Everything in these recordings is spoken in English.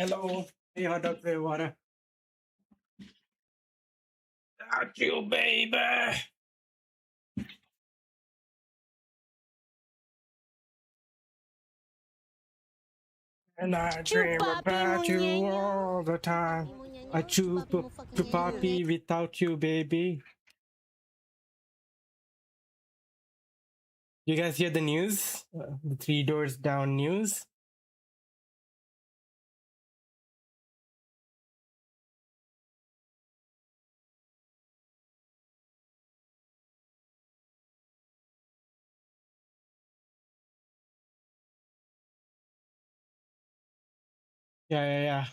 Hello. Hey, hot dog flavor water. Got you, baby. And I dream Chupapi mo about you nyenyo. all the time. Chupapi mo nyenyo. I chew Chupapi mo fucking nyenyo. puppy without you, baby. You guys hear the news? The Three Doors Down news? Yeah.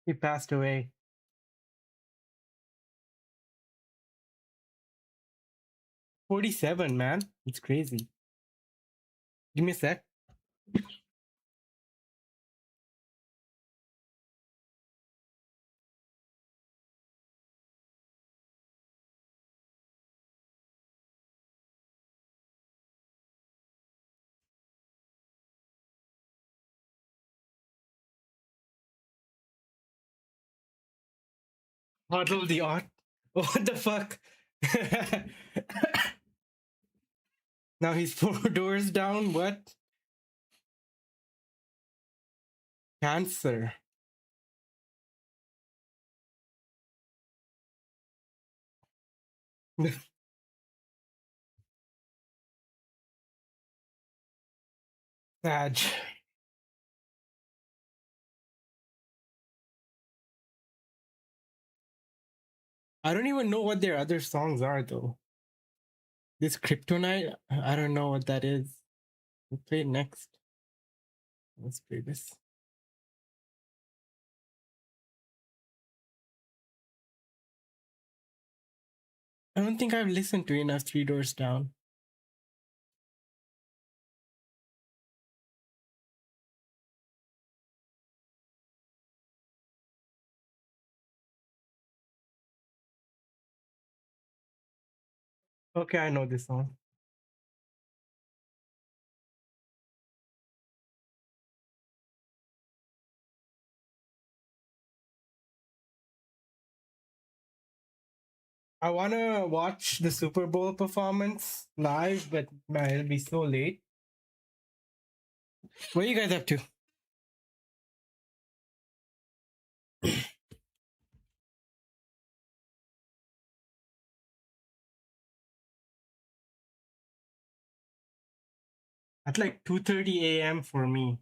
He passed away. 47, man. It's crazy. Give me a sec. Huddle the art. What the fuck? Now he's 4 doors down. What? Cancer. Sad. I don't even know what their other songs are though. This Kryptonite, I don't know what that is. We'll play it next. Let's play this. I don't think I've listened to enough Three Doors Down. Okay, I know this song. I want to watch the Super Bowl performance live, but man, it'll be so late. What are you guys up to? At like 2:30 a.m. for me.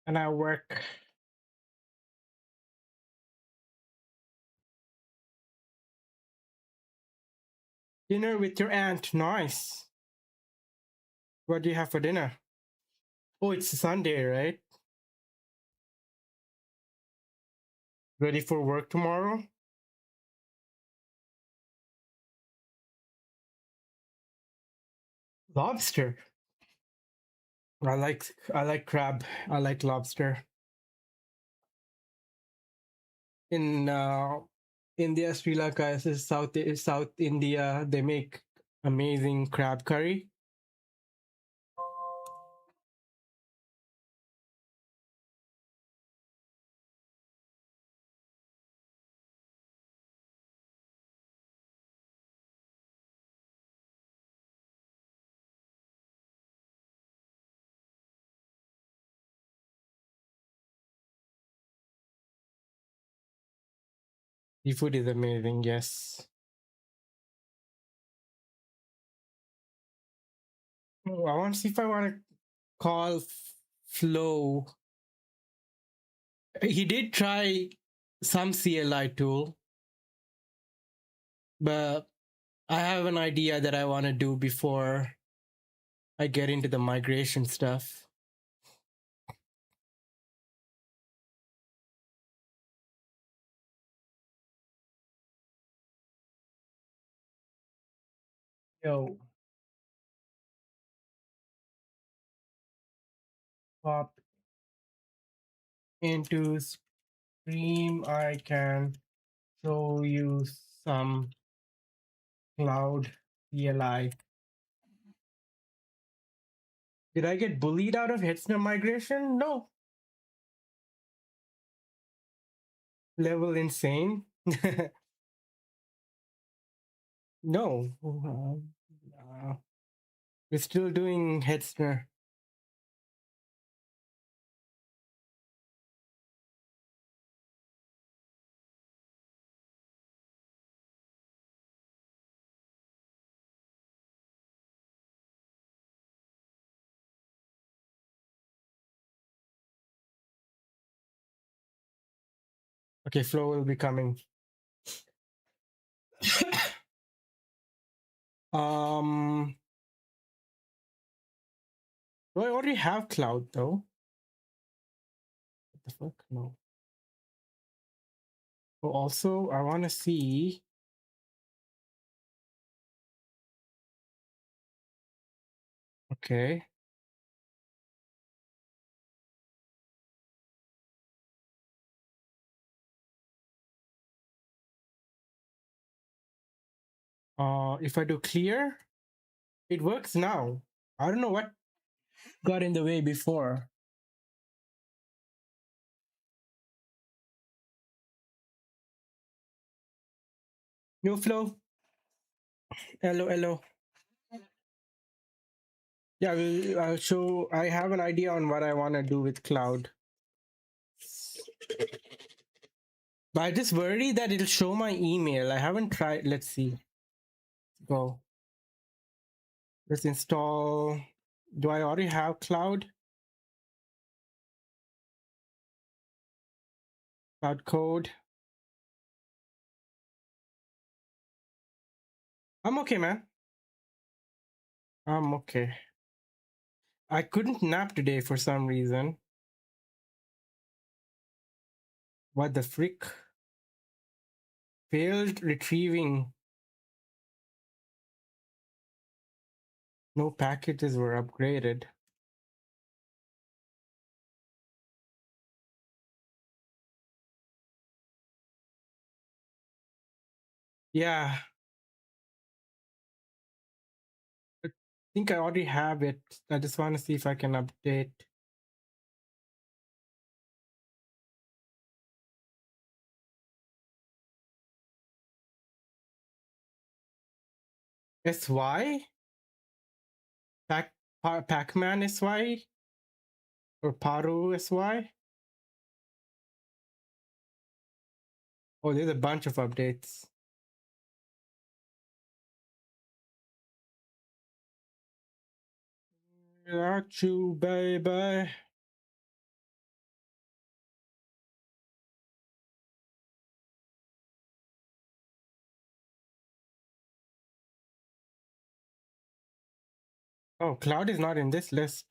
And I work dinner with your aunt. Nice. What do you have for dinner? Oh, it's Sunday, right? Ready for work tomorrow? Lobster. I like crab. I like lobster. In India, Sri Lanka, South India, they make amazing crab curry. Seafood is amazing, yes. Oh, I want to see if I want to call Flo. He did try some CLI tool, but I have an idea that I want to do before I get into the migration stuff. Yo, pop into Stream, I can show you some cloud CLI. Did I get bullied out of Hetzner migration? No. Level insane? No. We're still doing Hetzner. Okay, Flow will be coming. Do I already have cloud though? What the fuck? No. Oh, also, I want to see. Okay. If I do clear, it works now. I don't know what got in the way before. New Flow. Hello, hello. Yeah, I'll show. I have an idea on what I want to do with cloud. But I just worry that it'll show my email. I haven't tried. Let's see. Go. Let's install. Do I already have cloud? Cloud code. I'm okay, man. I'm okay. I couldn't nap today for some reason. What the frick? Failed retrieving. No packages were upgraded. Yeah. I think I already have it. I just want to see if I can update. SY? Pac-Man SY? Or Paru SY? Oh, there's a bunch of updates. Got you, baby. Oh, Cloud is not in this list.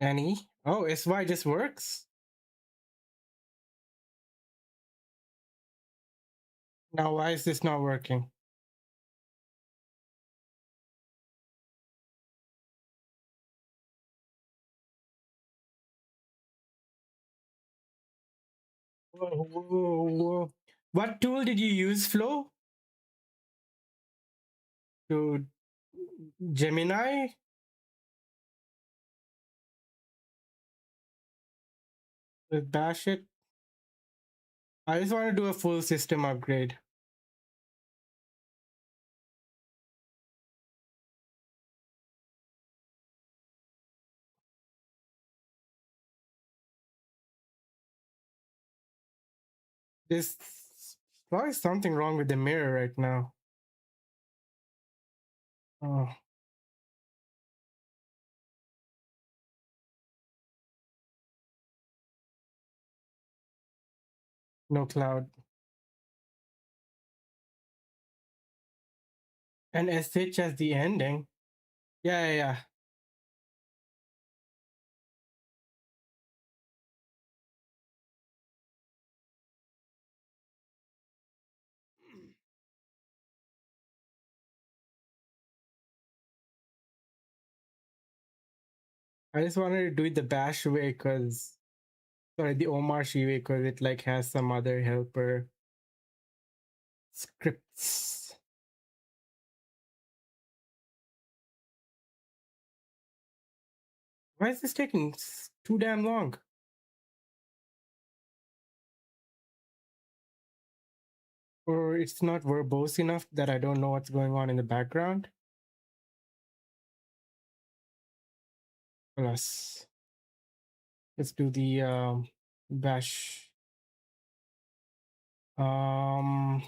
Any? Oh, SY just works? Now, why is this not working? Whoa, whoa, whoa. What tool did you use, Flo? To Gemini? With Bash it? I just want to do a full system upgrade. There's probably something wrong with the mirror right now. Oh, no Cloud. And SH as the ending. Yeah, yeah, yeah. I just wanted to do it the bash way because, sorry, the Omarshi way because it like has some other helper scripts. Why is this taking too damn long? Or it's not verbose enough that I don't know what's going on in the background? Plus, let's do the bash. Um,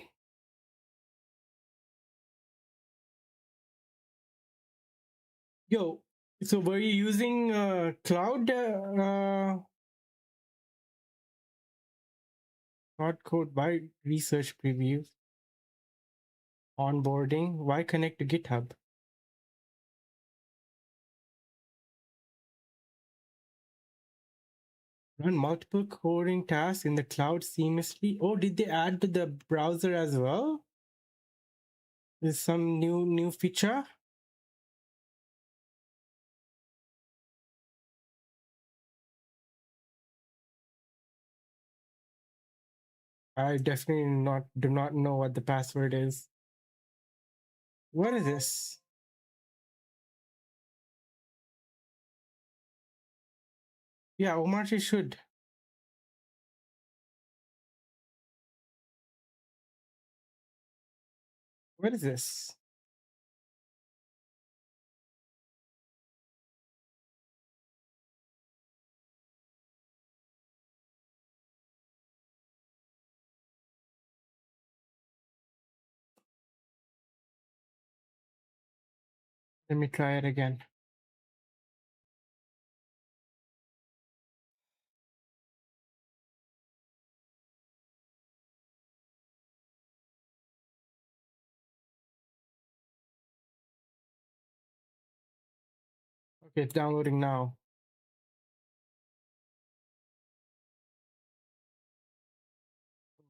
Yo, so were you using cloud code by research previews, onboarding? Why connect to GitHub? Run multiple coding tasks in the cloud seamlessly. Oh, did they add to the browser as well? Is some new feature? I definitely do not know what the password is. What is this? Yeah, Omarchi should. What is this? Let me try it again. Okay, it's downloading now.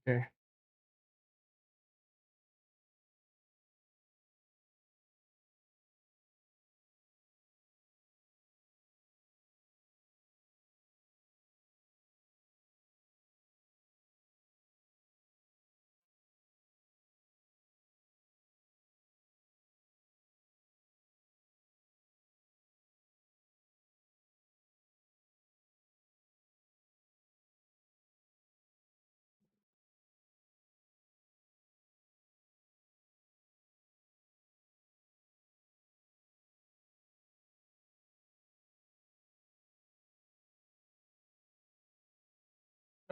Okay.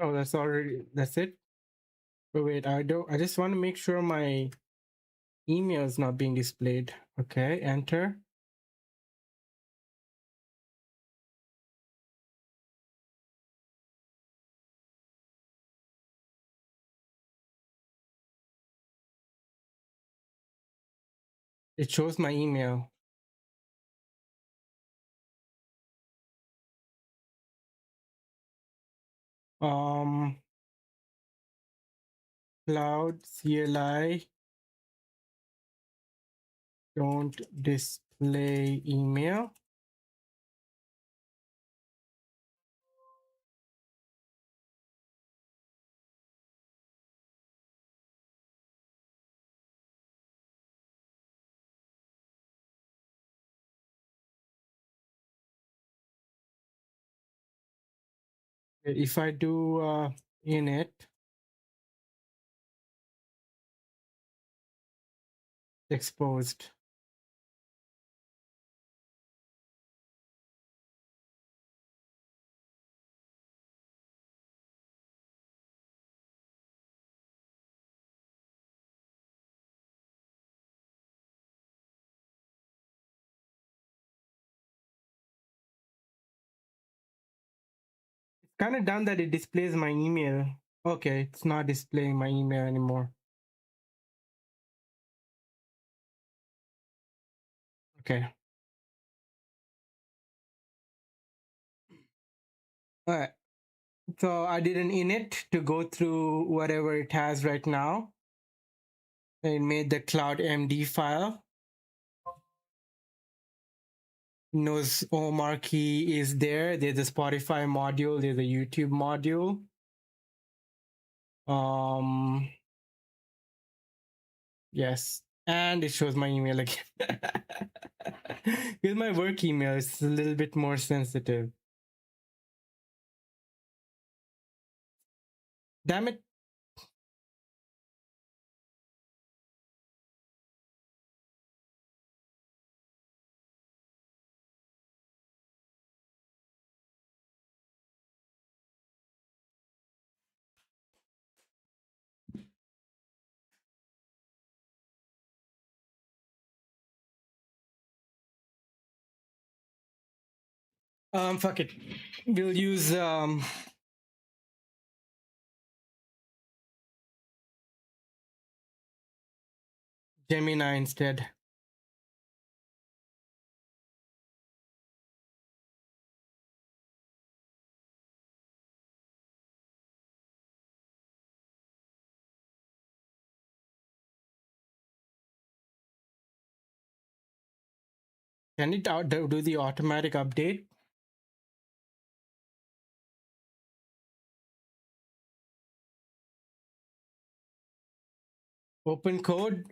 Oh, that's it. But wait, I just want to make sure my email is not being displayed. Okay, enter. It shows my email. Um, Cloud CLI don't display email. If I do init exposed, it's kind of done that it displays my email. Okay, it's not displaying my email anymore. Okay. All right. So I did an init to go through whatever it has right now. It made the cloud MD file. knows Omar Key is there. There's a Spotify module. There's a YouTube module. Yes, and it shows my email again. With my work email, it's a little bit more sensitive. Damn it. Fuck it. We'll use Gemini instead. Can it do the automatic update? Open code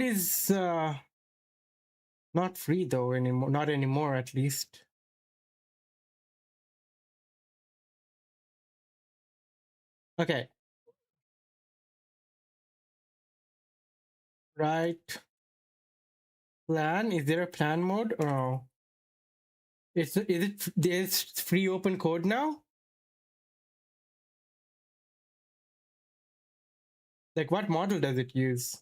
is not free though anymore. Not anymore, at least. Okay. Right. Plan. Is there a plan mode? Oh, there's free open code now? Like what model does it use?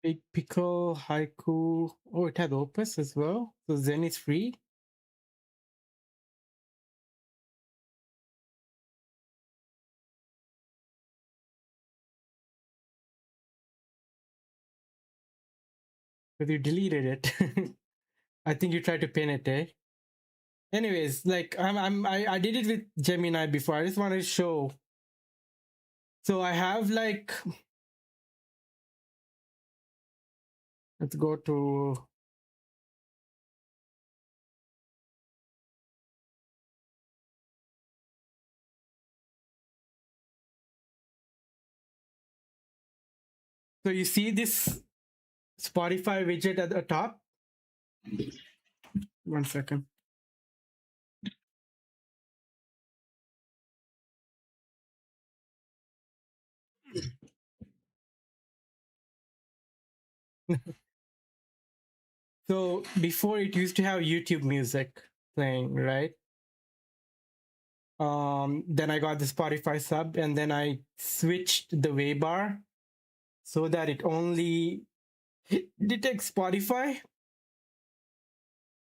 Big Pickle, Haiku. Oh, it has Opus as well. So Zen is free. But you deleted it. I think you tried to pin it, eh? Anyways, like I did it with Gemini before. I just wanted to show. So I have like, let's go to so you see this Spotify widget at the top? 1 second. So before it used to have YouTube music playing, right? Then I got the Spotify sub and then I switched the Waybar so that it only detects Spotify.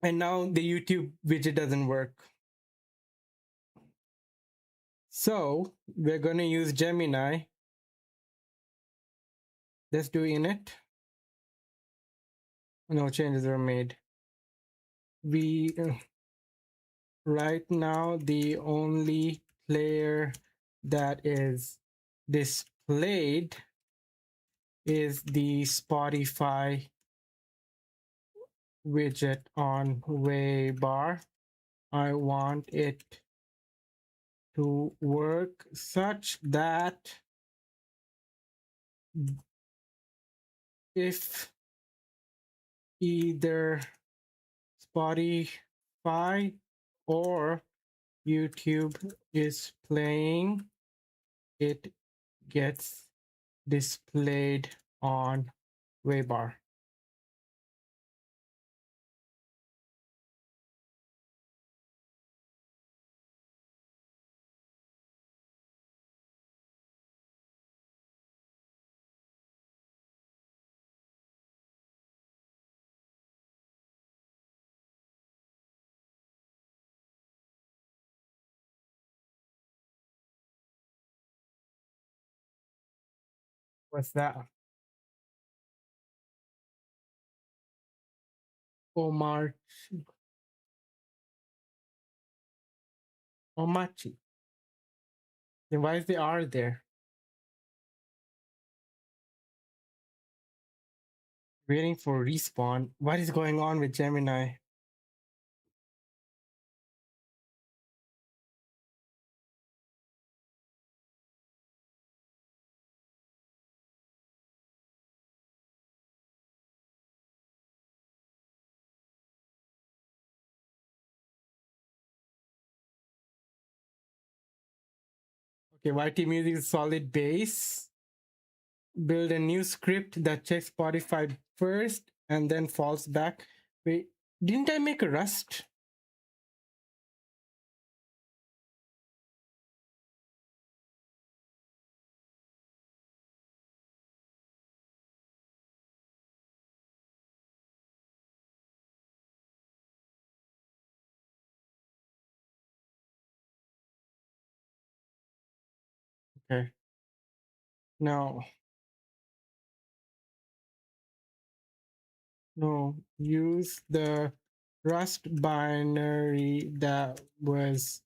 And now the YouTube widget doesn't work. So we're going to use Gemini. Let's do init. No changes were made. We right now the only player that is displayed is the Spotify widget on Waybar. I want it to work such that if either Spotify Spotify or YouTube is playing, it gets displayed on Waybar. What's that? Omar Omachi. Then why is the R there? Waiting for respawn. What is going on with Gemini? Okay, YT Music is solid base. Build a new script that checks Spotify first and then falls back. Wait, didn't I make a Rust? Okay. No, no. Use the Rust binary that was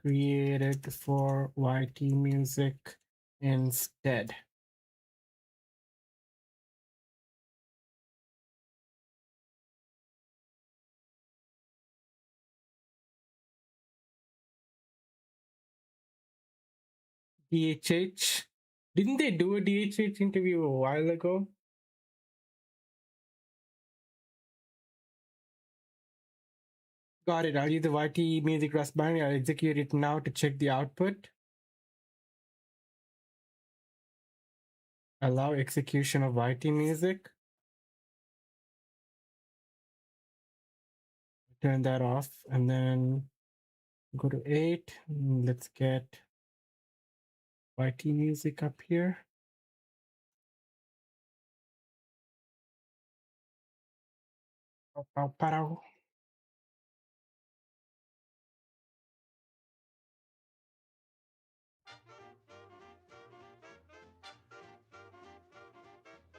created for YT Music instead. DHH. Didn't they do a DHH interview a while ago? Got it. I'll use the YT Music Rust binary. I'll execute it now to check the output. Allow execution of YT Music. Turn that off and then go to 8. Let's get YT Music up here.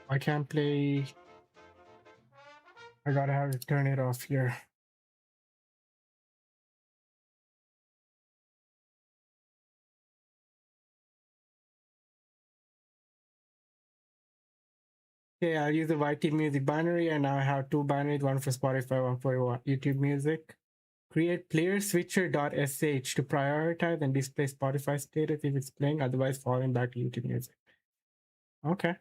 I can't play. I gotta have to turn it off here. Okay, I'll use the YT Music binary, and now I have two binaries, one for Spotify, one for YouTube Music. Create player switcher.sh to prioritize and display Spotify status if it's playing, otherwise falling back to YouTube Music. Okay.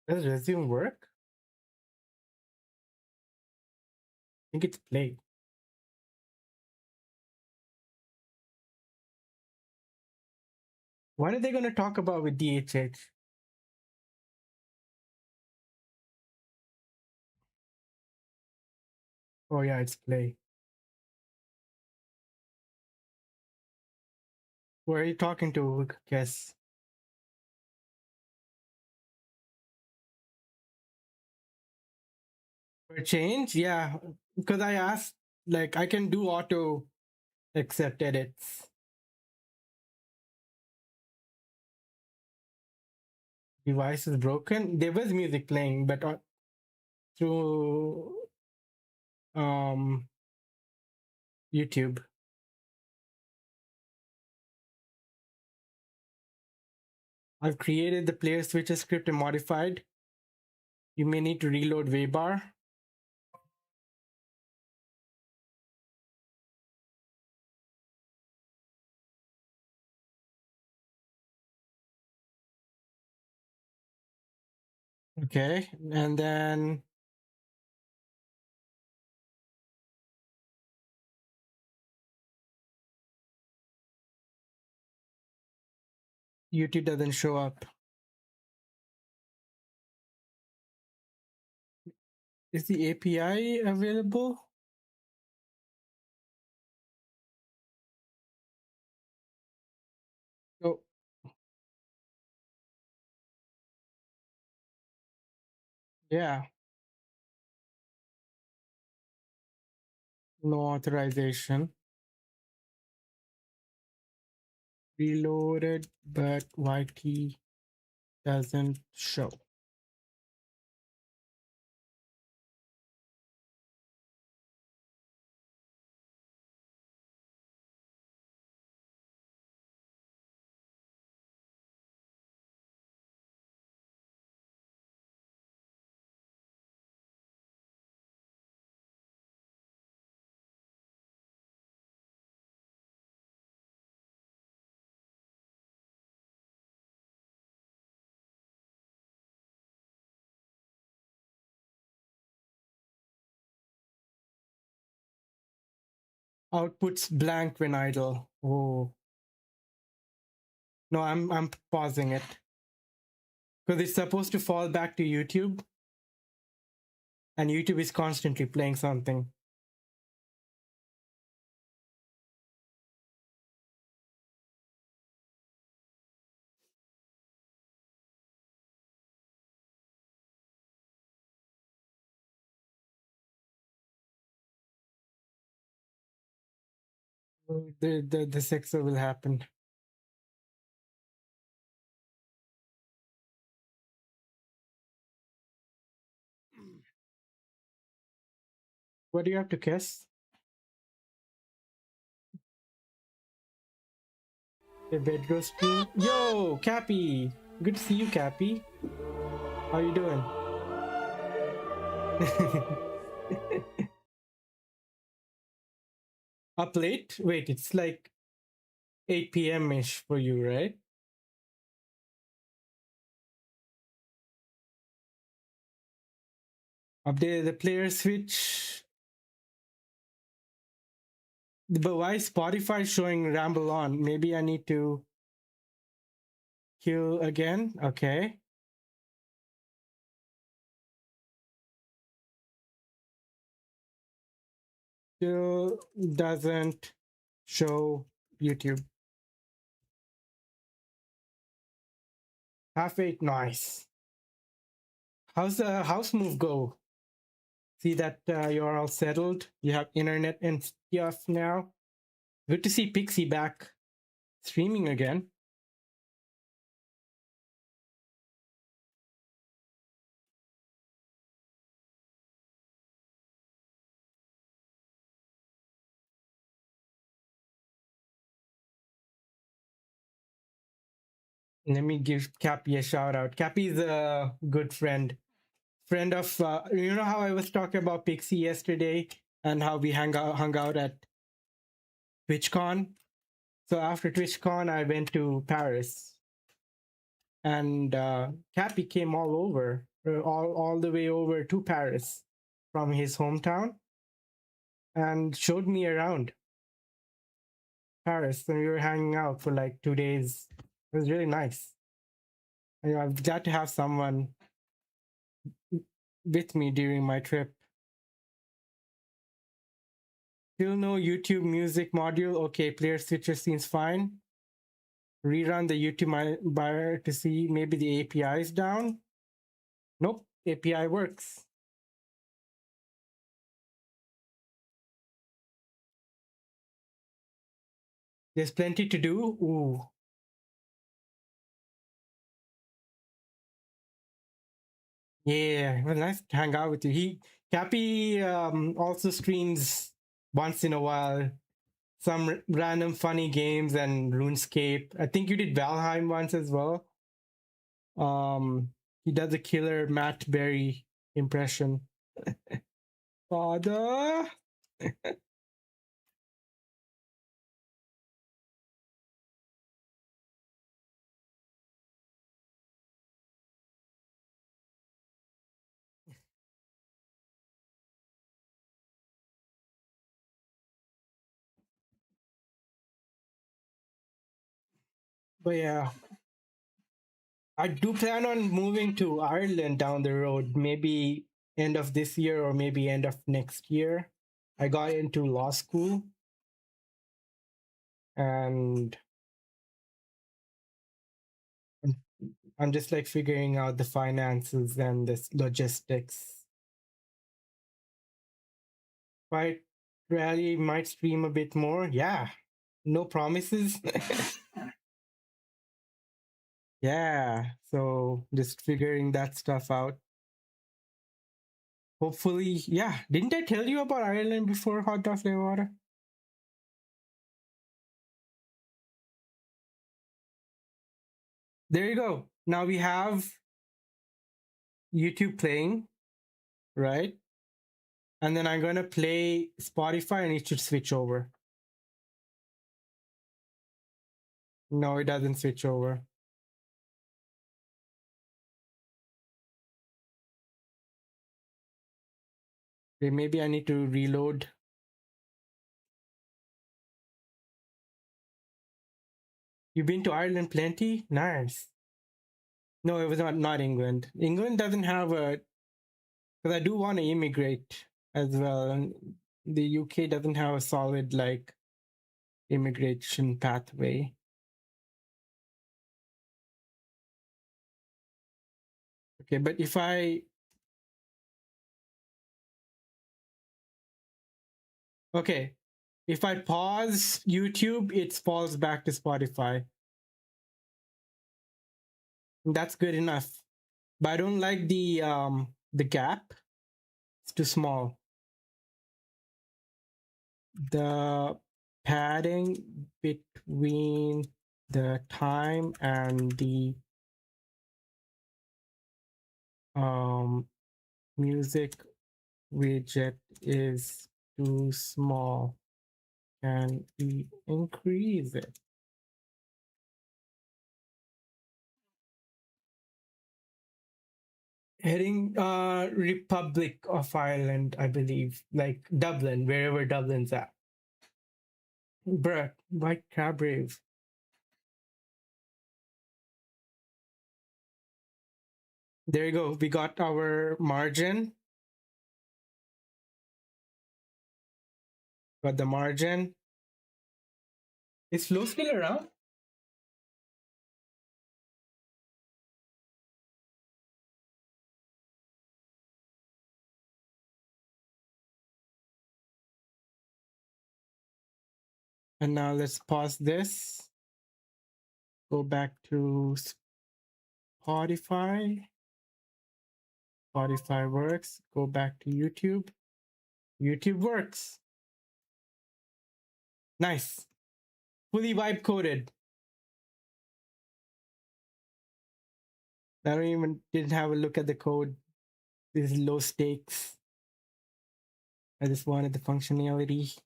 Does resume work? I think it's play. What are they going to talk about with DHH? Oh, yeah, it's play. Who are you talking to? Guess. For change? Yeah. Because I asked, like, I can do auto accept edits. device is broken. There was music playing, but through YouTube. I've created the player switcher script and modified. You may need to reload Waybar. Okay, and then YouTube doesn't show up. Is the API available? Oh, yeah, no authorization. Reloaded, but YT doesn't show. Outputs blank when idle. Oh no, I'm pausing it because it's supposed to fall back to YouTube, and YouTube is constantly playing something. The sixer will happen. What do you have to kiss? The bedroom stream. Yo, Cappy. Good to see you, Cappy. How you doing? Up late? Wait, it's like 8 p.m. ish for you, right? Update the player switch. But why is Spotify showing Ramble On? Maybe I need to kill again. Okay. Still doesn't show YouTube. Half 8, nice. How's the house move go? See that you're all settled. You have internet and stuff now. Good to see Pixie back streaming again. Let me give Cappy a shout out. Cappy's a good friend. Friend of, you know how I was talking about Pixie yesterday and how we hung out at TwitchCon? So after TwitchCon, I went to Paris, and Cappy came all the way over to Paris from his hometown, and showed me around Paris. And we were hanging out for like 2 days. It was really nice. And I'm glad to have someone with me during my trip. Still no YouTube music module. Okay, player switcher seems fine. Rerun the YouTube buyer to see maybe the API is down. Nope, API works. There's plenty to do. Ooh. Yeah, it was nice to hang out with you. Cappy also streams once in a while some random funny games and RuneScape. I think you did Valheim once as well. He does a killer Matt Berry impression. Father. But yeah, I do plan on moving to Ireland down the road, maybe end of this year or maybe end of next year. I got into law school and I'm I'm just like figuring out the finances and the logistics. Might rally, might stream a bit more. Yeah, no promises. Yeah, so just figuring that stuff out. Hopefully, yeah. Didn't I tell you about Ireland before, Hot Dog Flavor Water? There you go. Now we have YouTube playing, right? And then I'm gonna play Spotify and it should switch over. No, it doesn't switch over. Okay, maybe I need to reload. You've been to Ireland plenty? Nice. No, it was not England. England doesn't have a, because I do want to immigrate as well. And the UK doesn't have a solid like immigration pathway. Okay, but if I, okay, if I pause YouTube, it falls back to Spotify. That's good enough. But I don't like the gap. It's too small. The padding between the time and the um music widget is too small. Can we increase it? Heading Republic of Ireland, I believe, like Dublin, wherever Dublin's at. Bruh, White Cabrave. There you go. We got our margin. Got the margin. Is Flow still around? And now let's pause this. Go back to Spotify. Spotify works. Go back to YouTube. YouTube works. Nice. Fully vibe coded. I don't even didn't have a look at the code. This is low stakes. I just wanted the functionality.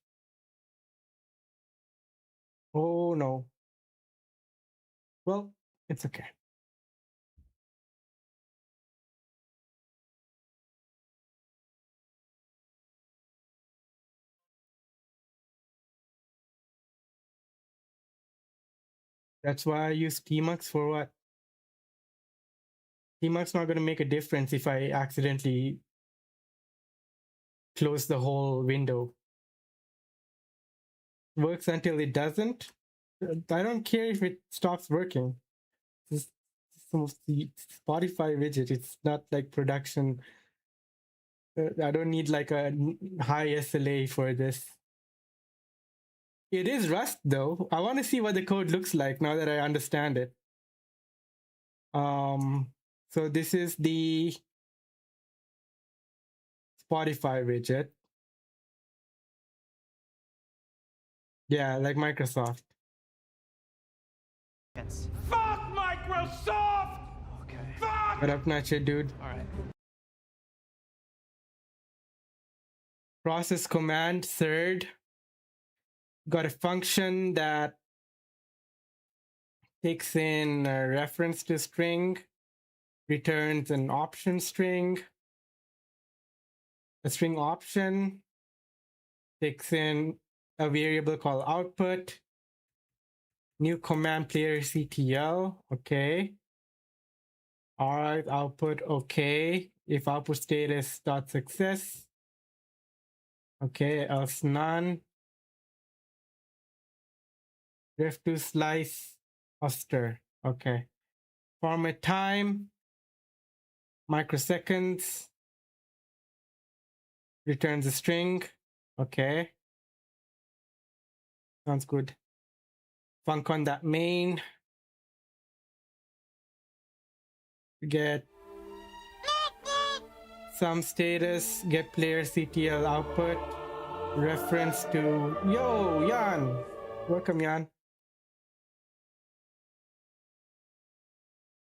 Oh no. Well, it's okay. That's why I use Tmux for what? Tmux not going to make a difference if I accidentally close the whole window. Works until it doesn't. I don't care if it stops working. It's the Spotify widget. It's not like production. I don't need like a high SLA for this. It is Rust though. I want to see what the code looks like now that I understand it. So this is the Spotify widget. Yeah, like Microsoft. Fuck Microsoft! Okay. Fuck! What up, Nacho, dude? All right. Process command third. Got a function that takes in a reference to string, returns an option string, a string option, takes in a variable called output, new command player CTL, okay. All right, output, okay. If output status dot success, okay, else none. Ref to slice Oster, okay. Format time, microseconds, returns a string, okay. Sounds good. Func on that main, get some status, get player CTL output, reference to, yo, Jan. Welcome, Jan.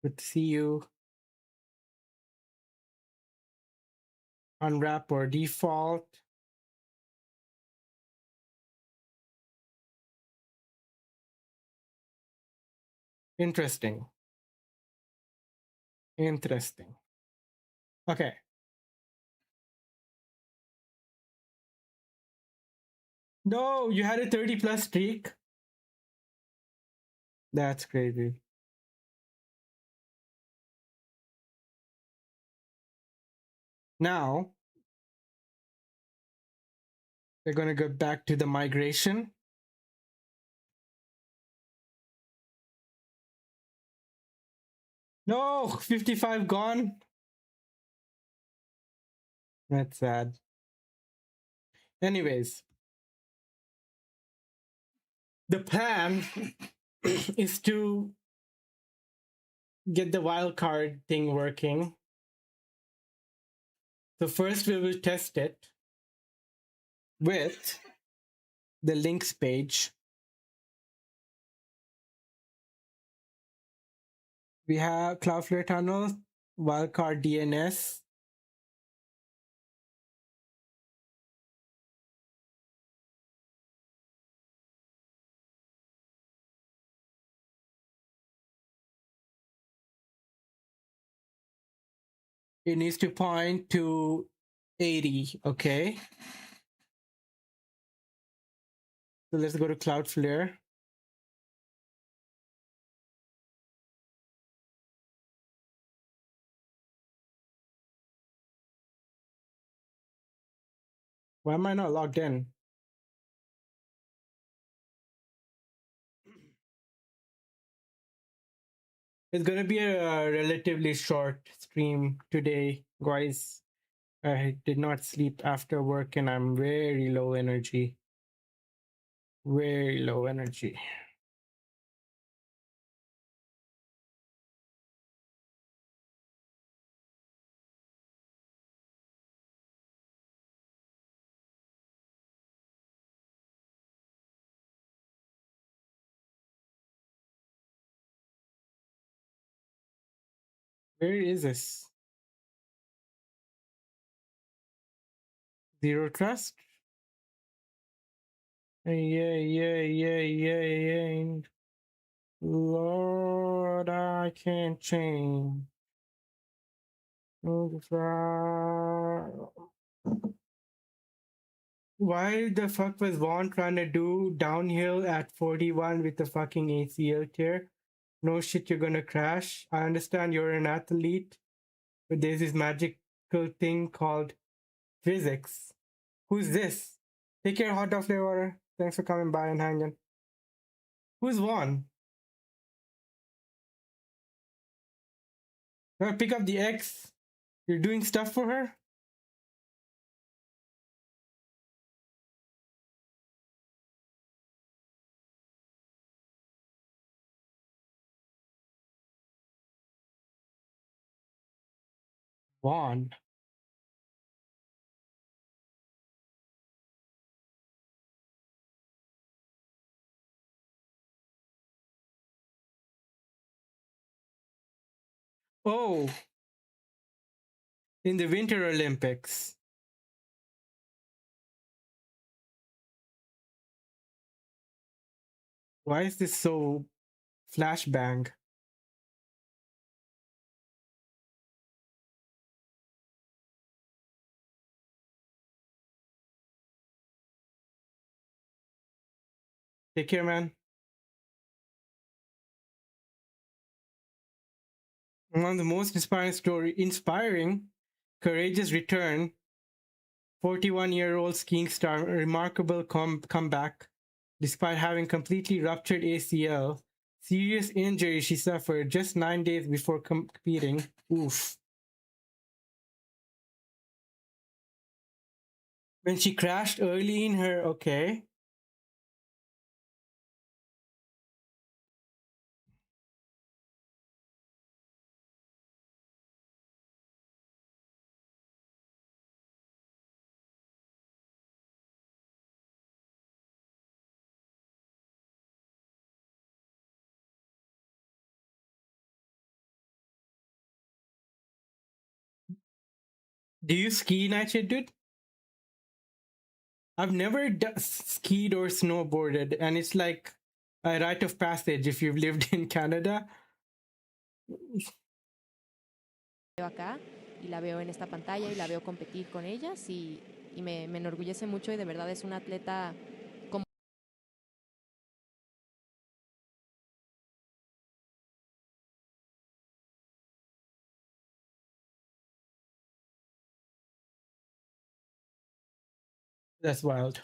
Good to see you. Unwrap or default. Interesting. Interesting. Okay. No, you had a 30 plus streak. That's crazy. Now, we're going to go back to the migration. No, 55 gone. That's sad. Anyways, the plan is to get the wildcard thing working. So first we will test it with the links page. We have Cloudflare tunnel, wildcard DNS. It needs to point to 80, okay? So let's go to Cloudflare. Why am I not logged in? It's going to be a relatively short stream today, guys. I did not sleep after work and I'm very low energy. Very low energy. Where is this? Zero trust? Yeah. Lord, I can't change. Why the fuck was Vaughn trying to do downhill at 41 with the fucking ACL tear? No shit, you're gonna crash. I understand you're an athlete, but there's this magical thing called physics. Who's this? Take care, hot dog flavor water. Thanks for coming by and hanging. Who's Vaughn? Pick up the X. You're doing stuff for her? Vaughn. Oh, in the Winter Olympics. Why is this so flashbang? Take care, man. One of the most inspiring, courageous return. 41-year-old skiing star, a remarkable comeback despite having completely ruptured ACL. Serious injury she suffered just 9 days before competing. Oof. When she crashed early in her, okay. Do you ski, Nightshade, dude? I've never skied or snowboarded, and it's like a rite of passage if you've lived in Canada. Veo acá y la veo en esta pantalla y la veo competir con ellas y me enorgullece mucho y de verdad es una atleta como That's wild.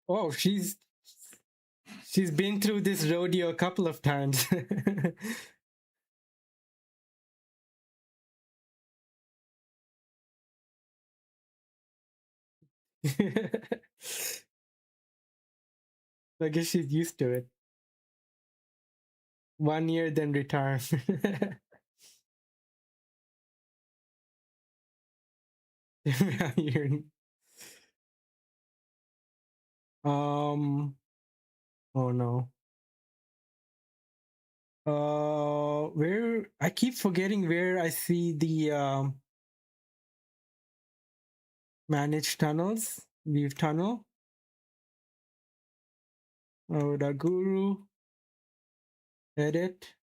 Oh, she's been through this rodeo a couple of times. I guess she's used to it. 1 year, then retire. um. Oh no. Where I keep forgetting where I see the managed tunnels. Weave tunnel. Oh, the guru. Edit.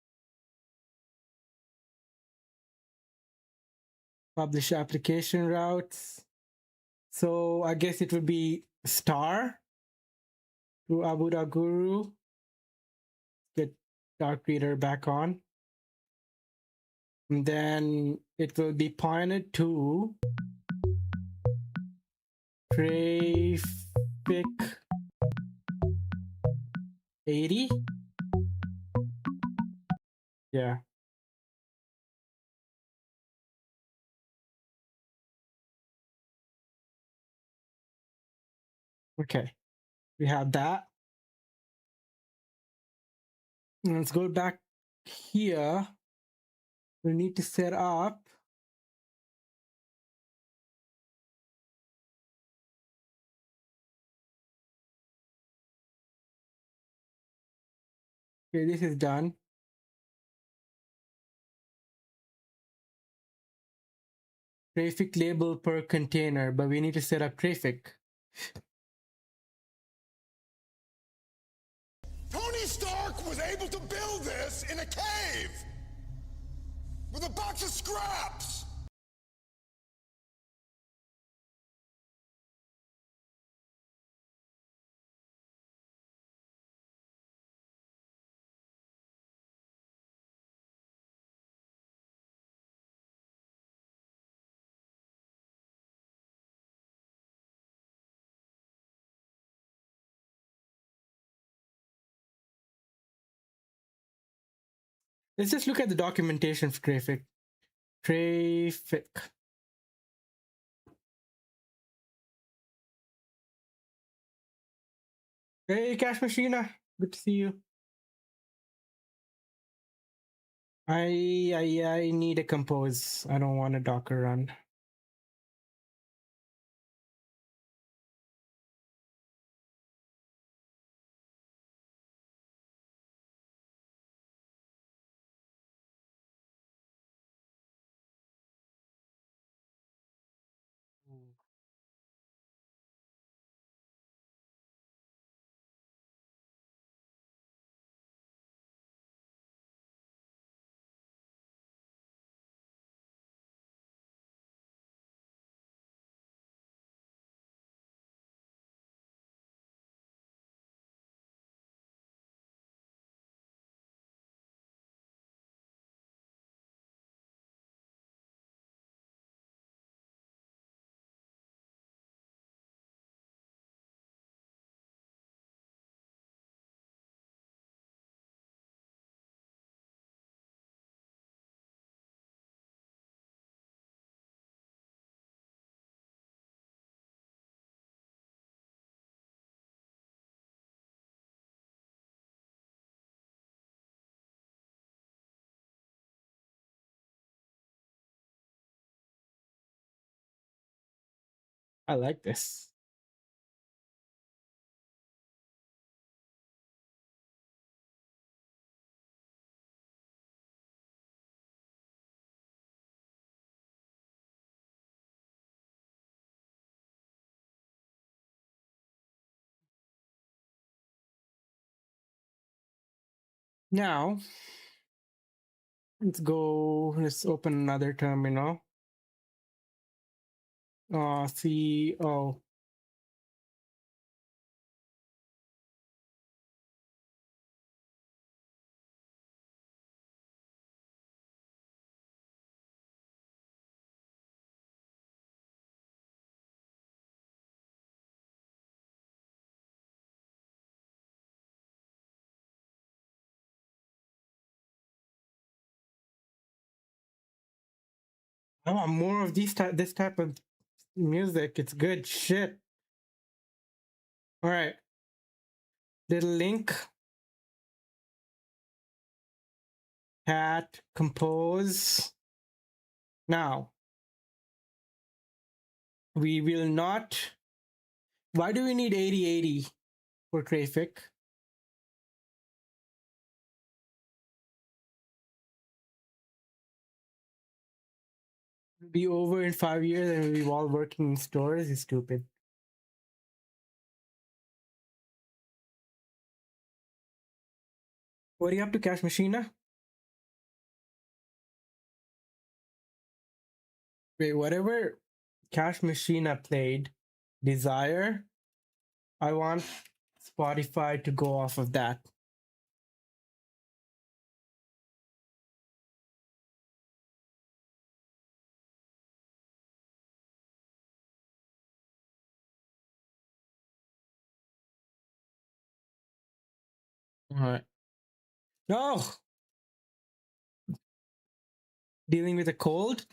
Publish application routes. So I guess it would be star to Abu Guru. Get Dark Reader back on. And then it will be pointed to Traffic 80. Yeah. Okay. We have that. Let's go back here. We need to set up okay, this is done. Traffic label per container, but we need to set up traffic. Tony Stark was able to build this in a cave with a box of scraps. Let's just look at the documentation for traffic. Traffic. Hey, Cash Machina. Good to see you. I need a compose. I don't want a Docker run. I like this. Now, let's open another terminal. See, oh, I want more of this type of music. It's good shit. All right. Little link. Cat compose. Now, we will not. Why do we need 8080 for Trafic? Be over in 5 years and we're all working in stores is stupid. What are you up to, Cash Machina? Wait, whatever Cash Machina played, Desire, I want Spotify to go off of that. All right. No! Dealing with a cold?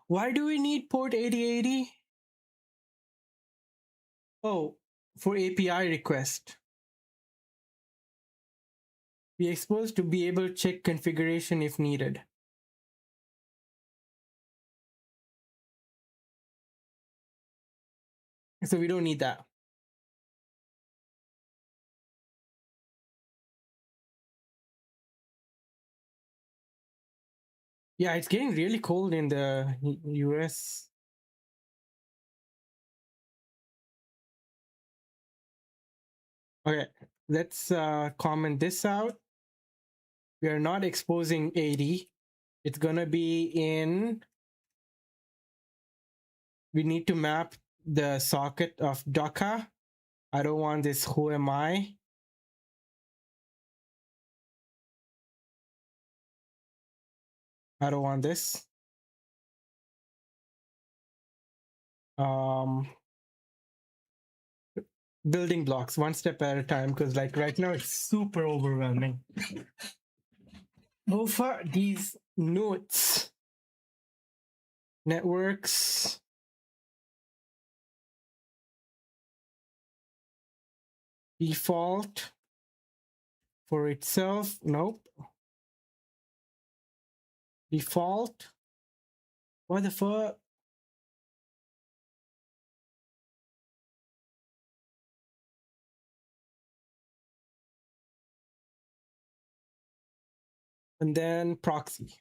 Why do we need port 8080? Oh, for API request. We are supposed to be able to check configuration if needed. So we don't need that. Yeah, it's getting really cold in the US. Okay, let's comment this out. We are not exposing 80. It's gonna be in. We need to map the socket of Docker. I don't want this who am I. I don't want this. Building blocks one step at a time, because like right now it's super overwhelming. How far these nodes, networks, Default for itself. Nope. Default. What the fuck? And then proxy.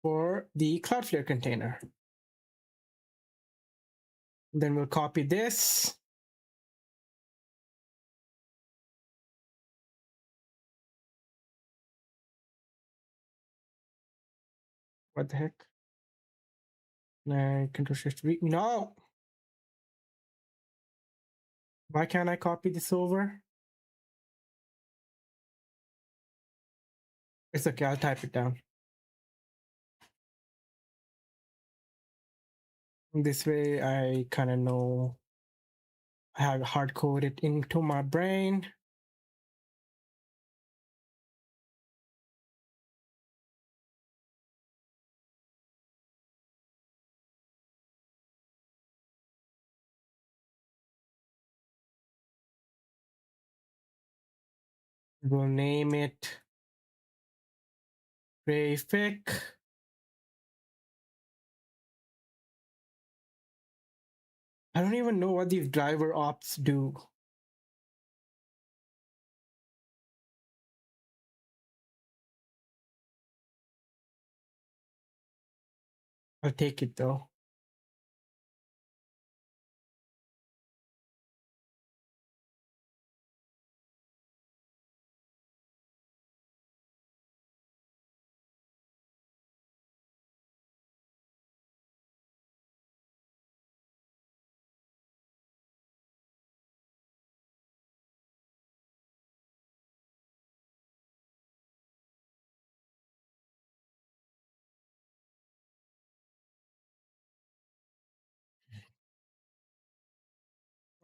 For the Cloudflare container. Then we'll copy this. What the heck? Control Shift V. No. Why can't I copy this over? It's okay. I'll type it down. This way I kind of know I have hard coded into my brain. We'll name it Graphic. I don't even know what these driver ops do. I'll take it though.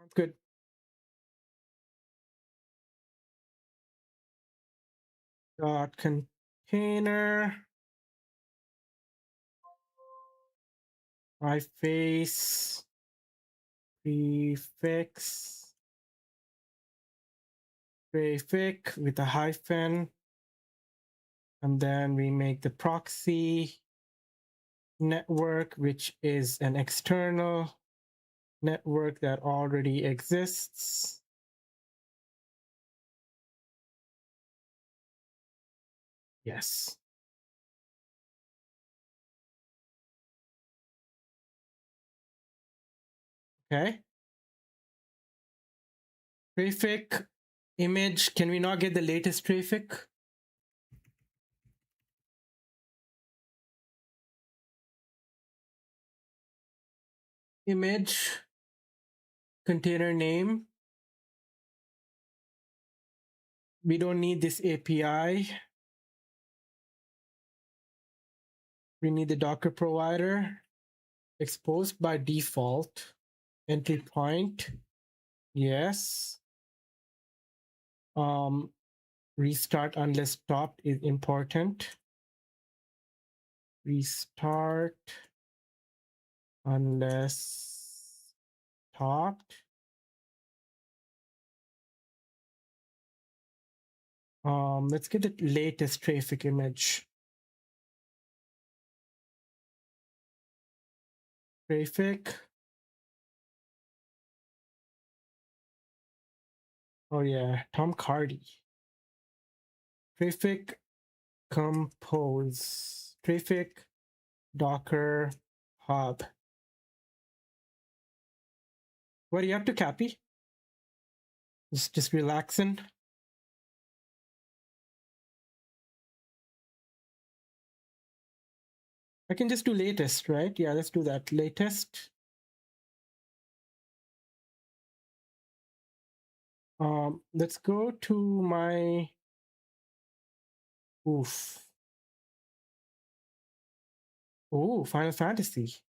Sounds good. Dot container. iFace prefix graphic with a hyphen, and then we make the proxy network, which is an external network that already exists. Yes. Okay. Traffic image. Can we not get the latest traffic? Image container name. We don't need this API. We need the Docker provider. Exposed by default. Entry point. Yes. Restart unless stopped is important. Restart unless stopped. Let's get the latest traffic image. Traffic. Oh yeah, Tom Cardy. Traffic compose. Traffic Docker hub. What do you have to copy? Just relaxing. I can just do latest, right? Yeah, let's do that. Latest. Let's go to my oof. Oh, Final Fantasy.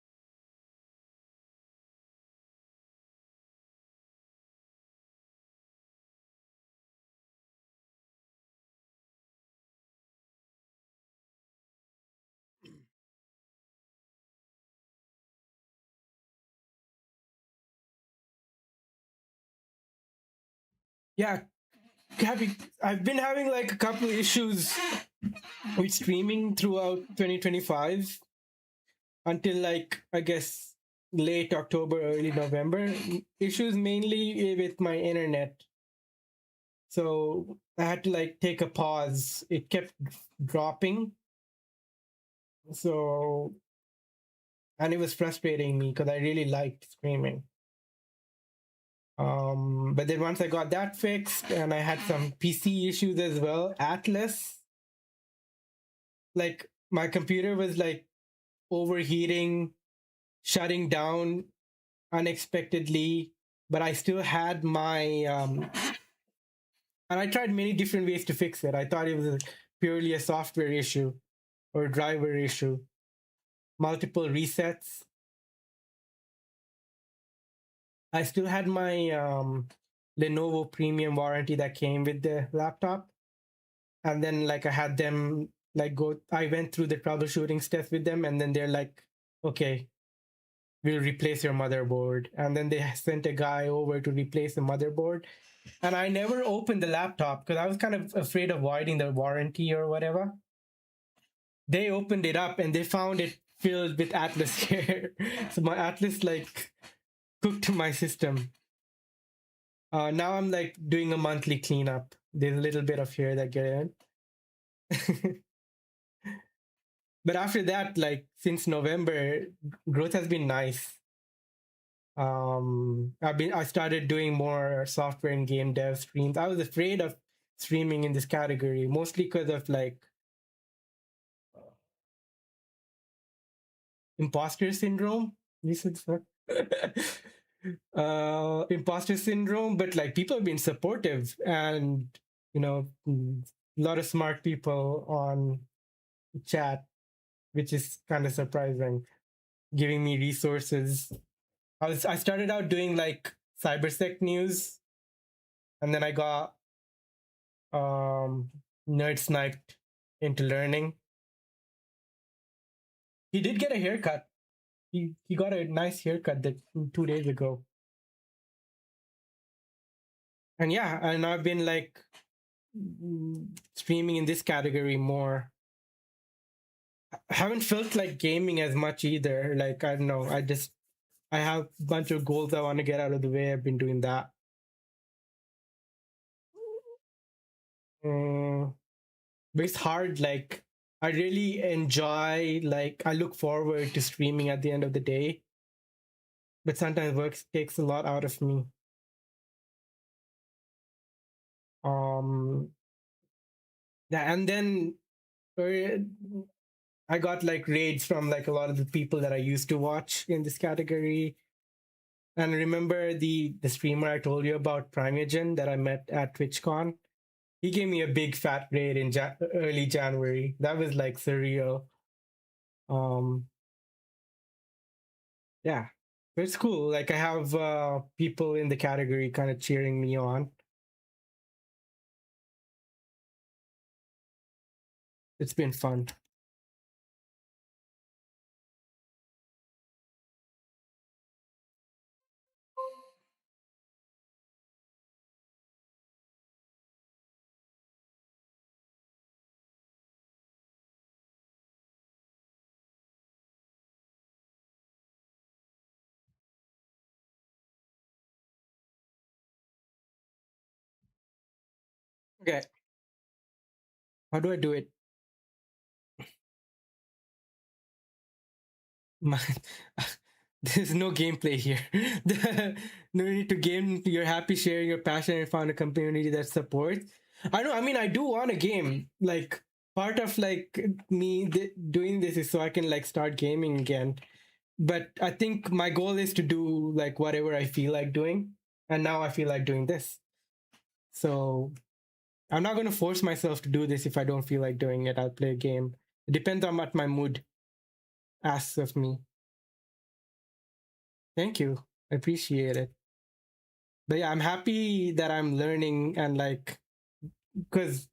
Yeah, I've been having like a couple issues with streaming throughout 2025 until like I guess late October, early November. Issues mainly with my internet. So I had to like take a pause. It kept dropping. So, and it was frustrating me because I really liked streaming. But then once I got that fixed and I had some PC issues as well, Atlas, like my computer was like overheating, shutting down unexpectedly, but I still had my and I tried many different ways to fix it. I thought it was purely a software issue or driver issue. Multiple resets. I still had my Lenovo premium warranty that came with the laptop. And then like I had them like I went through the troubleshooting steps with them, and then they're like, okay, we'll replace your motherboard. And then they sent a guy over to replace the motherboard. And I never opened the laptop because I was kind of afraid of voiding the warranty or whatever. They opened it up and they found it filled with Atlas hair. So my Atlas like cooked my system. Now I'm like doing a monthly cleanup. There's a little bit of hair that get in. But after that, like since November, growth has been nice. I started doing more software and game dev streams. I was afraid of streaming in this category, mostly because of like imposter syndrome. You said fuck. Imposter syndrome, but like people have been supportive and you know a lot of smart people on chat, which is kind of surprising, giving me resources. I started out doing like cybersec news, and then I got nerd sniped into learning. He did get a haircut. He got a nice haircut that 2 days ago. And yeah, and I've been like streaming in this category more. I haven't felt like gaming as much either. Like I don't know, I have a bunch of goals I want to get out of the way. I've been doing that. But it's hard. Like I really enjoy. Like I look forward to streaming at the end of the day. But sometimes work takes a lot out of me. Yeah, and then I got like raids from like a lot of the people that I used to watch in this category. And remember the streamer I told you about, Primogen, that I met at TwitchCon? He gave me a big fat raid in early January. That was like surreal. Yeah, but it's cool. Like I have people in the category kind of cheering me on. It's been fun. Okay, how do I do it? My, there's no gameplay here. No need to game. You're happy sharing your passion and found a community that supports. I know. I mean, I do want a game. Like part of like me doing this is so I can like start gaming again. But I think my goal is to do like whatever I feel like doing, and now I feel like doing this. So I'm not going to force myself to do this if I don't feel like doing it. I'll play a game. It depends on what my mood asks of me. Thank you. I appreciate it. But yeah, I'm happy that I'm learning and like, because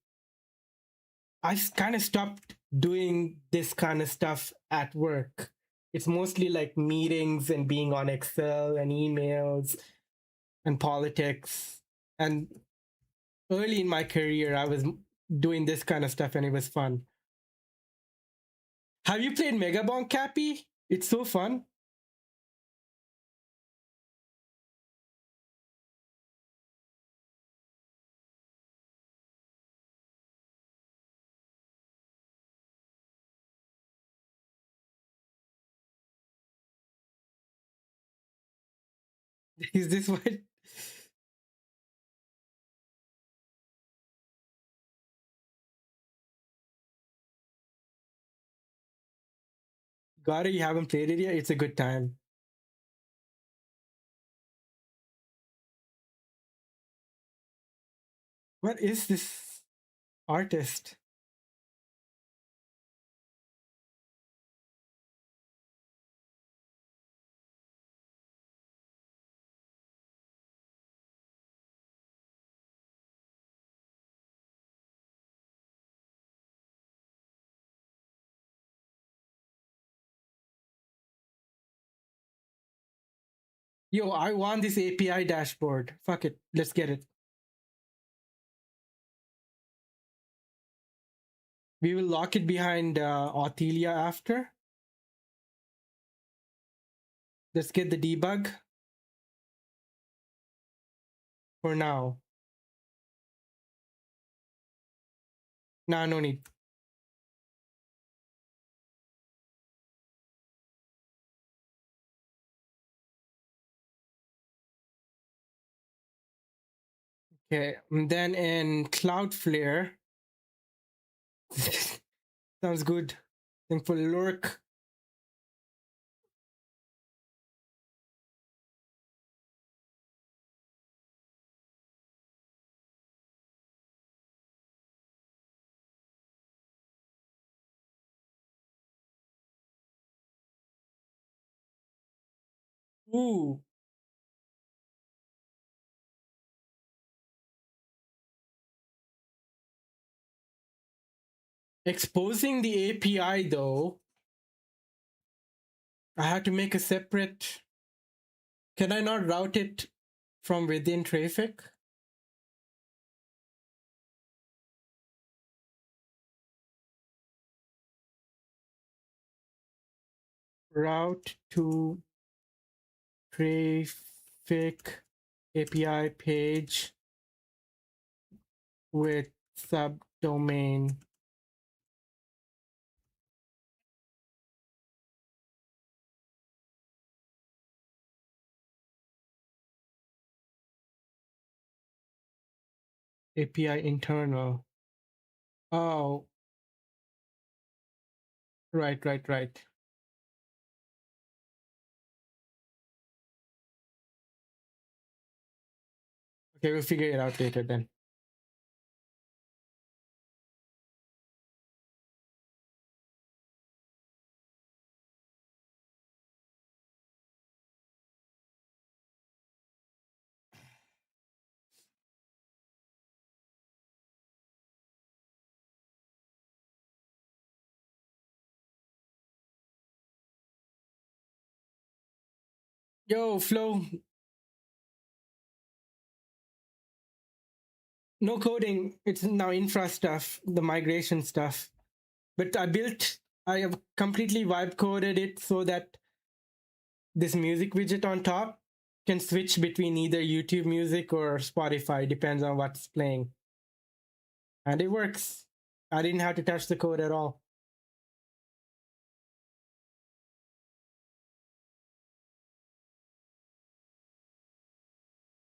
I kind of stopped doing this kind of stuff at work. It's mostly like meetings and being on Excel and emails and politics. And early in my career, I was doing this kind of stuff and it was fun. Have you played Megabonk, Cappy? It's so fun. Is this what? Got it? You haven't played it yet? It's a good time. What is this artist? Yo, I want this API dashboard. Fuck it. Let's get it. We will lock it behind Authelia after. Let's get the debug for now. Nah, no need. Okay, and then in Cloudflare, sounds good. Think for Lurk. Ooh, exposing the API though. I had to make a separate. Can I not route it from within Trafic? Route to Trafic API page with subdomain. API internal. Oh, right. Okay, we'll figure it out later then. Yo, Flo, no coding. It's now infra stuff, the migration stuff. But I have completely vibe coded it so that this music widget on top can switch between either YouTube Music or Spotify, depends on what's playing. And it works. I didn't have to touch the code at all.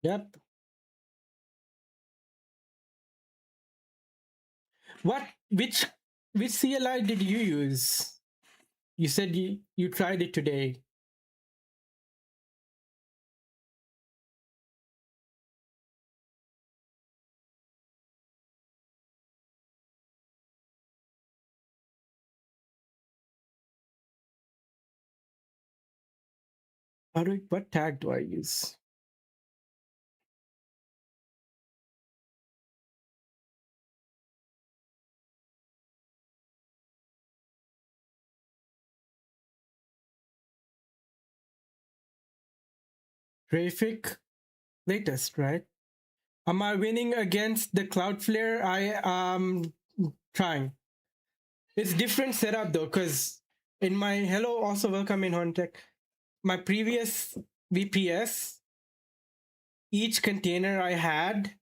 Yep. What? Which CLI did you use? You said you tried it today. What tag do I use? Trafic latest, right? Am I winning against the Cloudflare? I am trying. It's different setup though, because in my hello, also welcome in Horntech. My previous VPS, each container I had.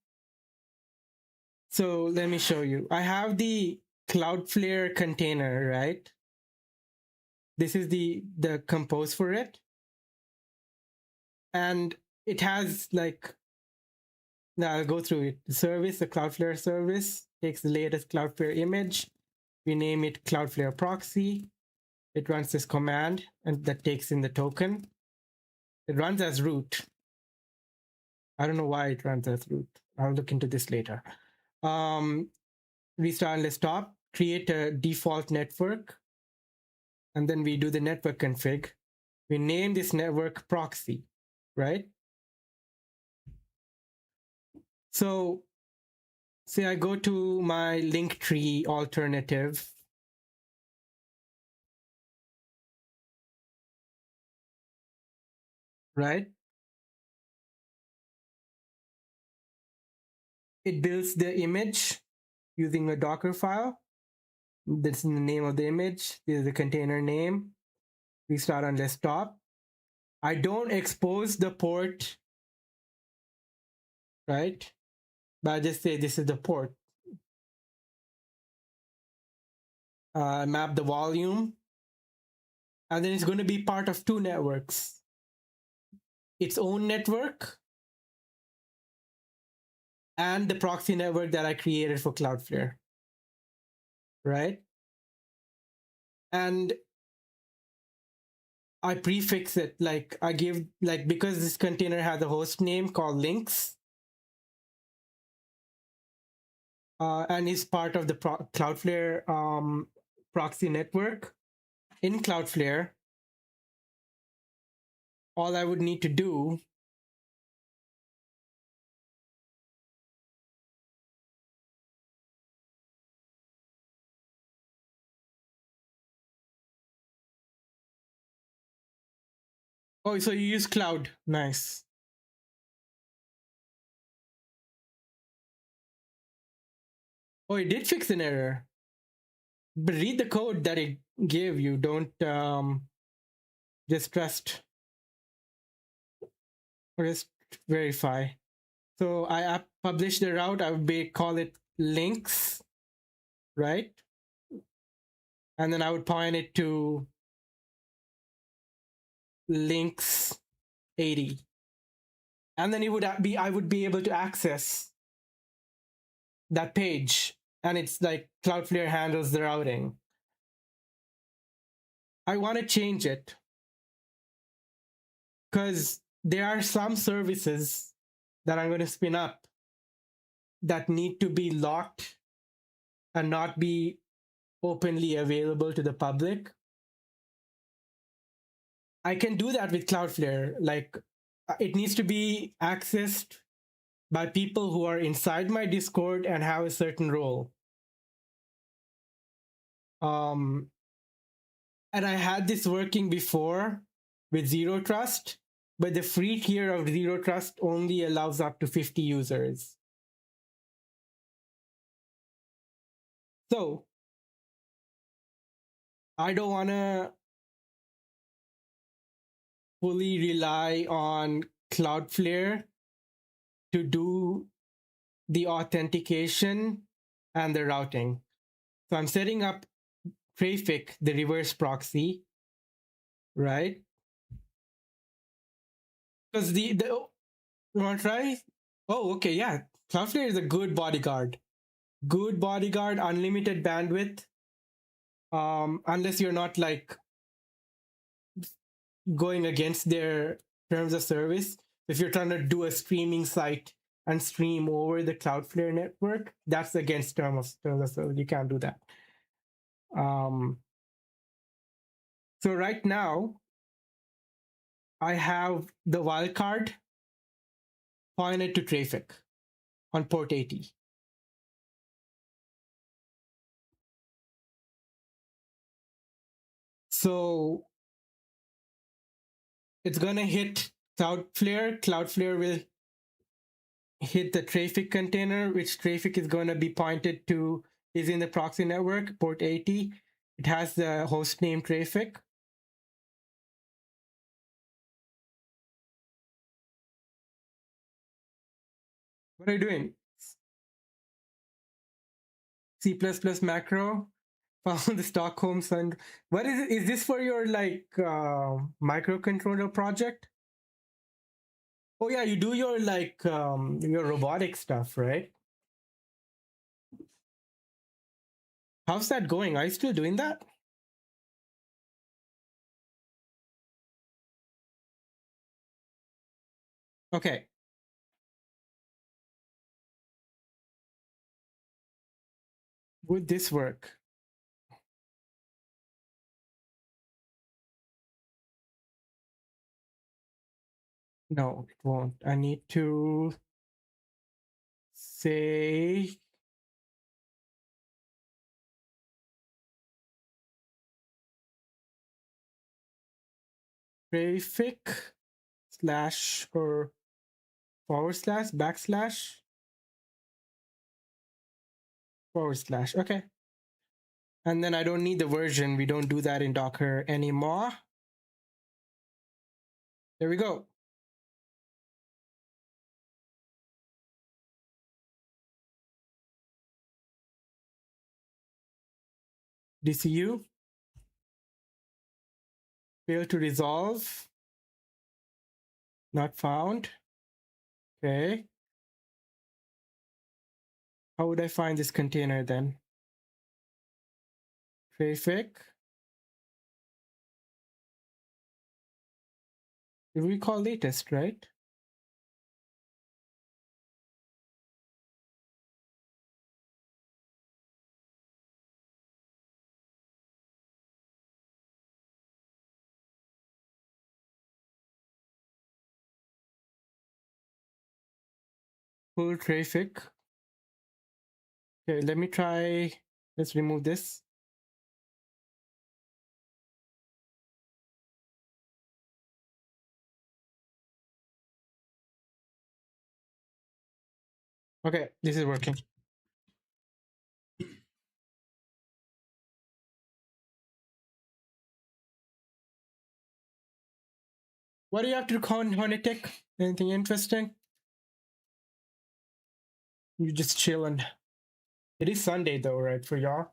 So let me show you. I have the Cloudflare container, right? This is the compose for it. And it has like, now I'll go through it. The service, the Cloudflare service takes the latest Cloudflare image. We name it Cloudflare proxy. It runs this command and that takes in the token. It runs as root. I don't know why it runs as root. I'll look into this later. Restart and let's stop. Create a default network. And then we do the network config. We name this network proxy, right? So say I go to my Linktree alternative. Right? It builds the image using a Docker file. This is the name of the image. This is the container name. Restart and let's stop. I don't expose the port, right? But I just say this is the port. Map the volume. And then it's going to be part of two networks. Its own network and the proxy network that I created for Cloudflare, right? And I prefix it, like I give, like, because this container has a host name called links, and is part of the Cloudflare proxy network. In Cloudflare, all I would need to do oh, so you use Cloud. Nice. Oh, it did fix an error. But read the code that it gave you. Don't just trust or just verify. So I publish the route. I would call it links, right? And then I would point it to links 80. And then it would be, I would be able to access that page. And it's like Cloudflare handles the routing. I want to change it because there are some services that I'm going to spin up that need to be locked and not be openly available to the public. I can do that with Cloudflare. Like, it needs to be accessed by people who are inside my Discord and have a certain role. And I had this working before with Zero Trust, but the free tier of Zero Trust only allows up to 50 users. So I don't want to fully rely on Cloudflare to do the authentication and the routing. So I'm setting up Traefik, the reverse proxy, right? Because you want to try? Oh, okay, yeah. Cloudflare is a good bodyguard. Good bodyguard, unlimited bandwidth. Unless you're not like going against their terms of service. If you're trying to do a streaming site and stream over the Cloudflare network, that's against terms of service. You can't do that. So right now, I have the wildcard pointed to Traefik on port 80. So it's going to hit Cloudflare. Cloudflare will hit the Trafic container, which Trafic is going to be pointed to, is in the proxy network, port 80. It has the host name Trafic. What are you doing? C++ macro. Found the Stockholm Sun. What is it? Is this for your like microcontroller project? Oh yeah, you do your like your robotic stuff, right? How's that going? Are you still doing that? Okay. Would this work? No, it won't. I need to say Trafic slash or forward slash backslash forward slash. Okay. And then I don't need the version. We don't do that in Docker anymore. There we go. DCU. Fail to resolve. Not found. Okay. How would I find this container then? Trafic. Did we call latest, right? Full Trafic. Okay, let me try. Let's remove this. Okay, this is working. What do you have to do, Hornetic? Anything interesting? You just chilling. It is Sunday though, right, for y'all?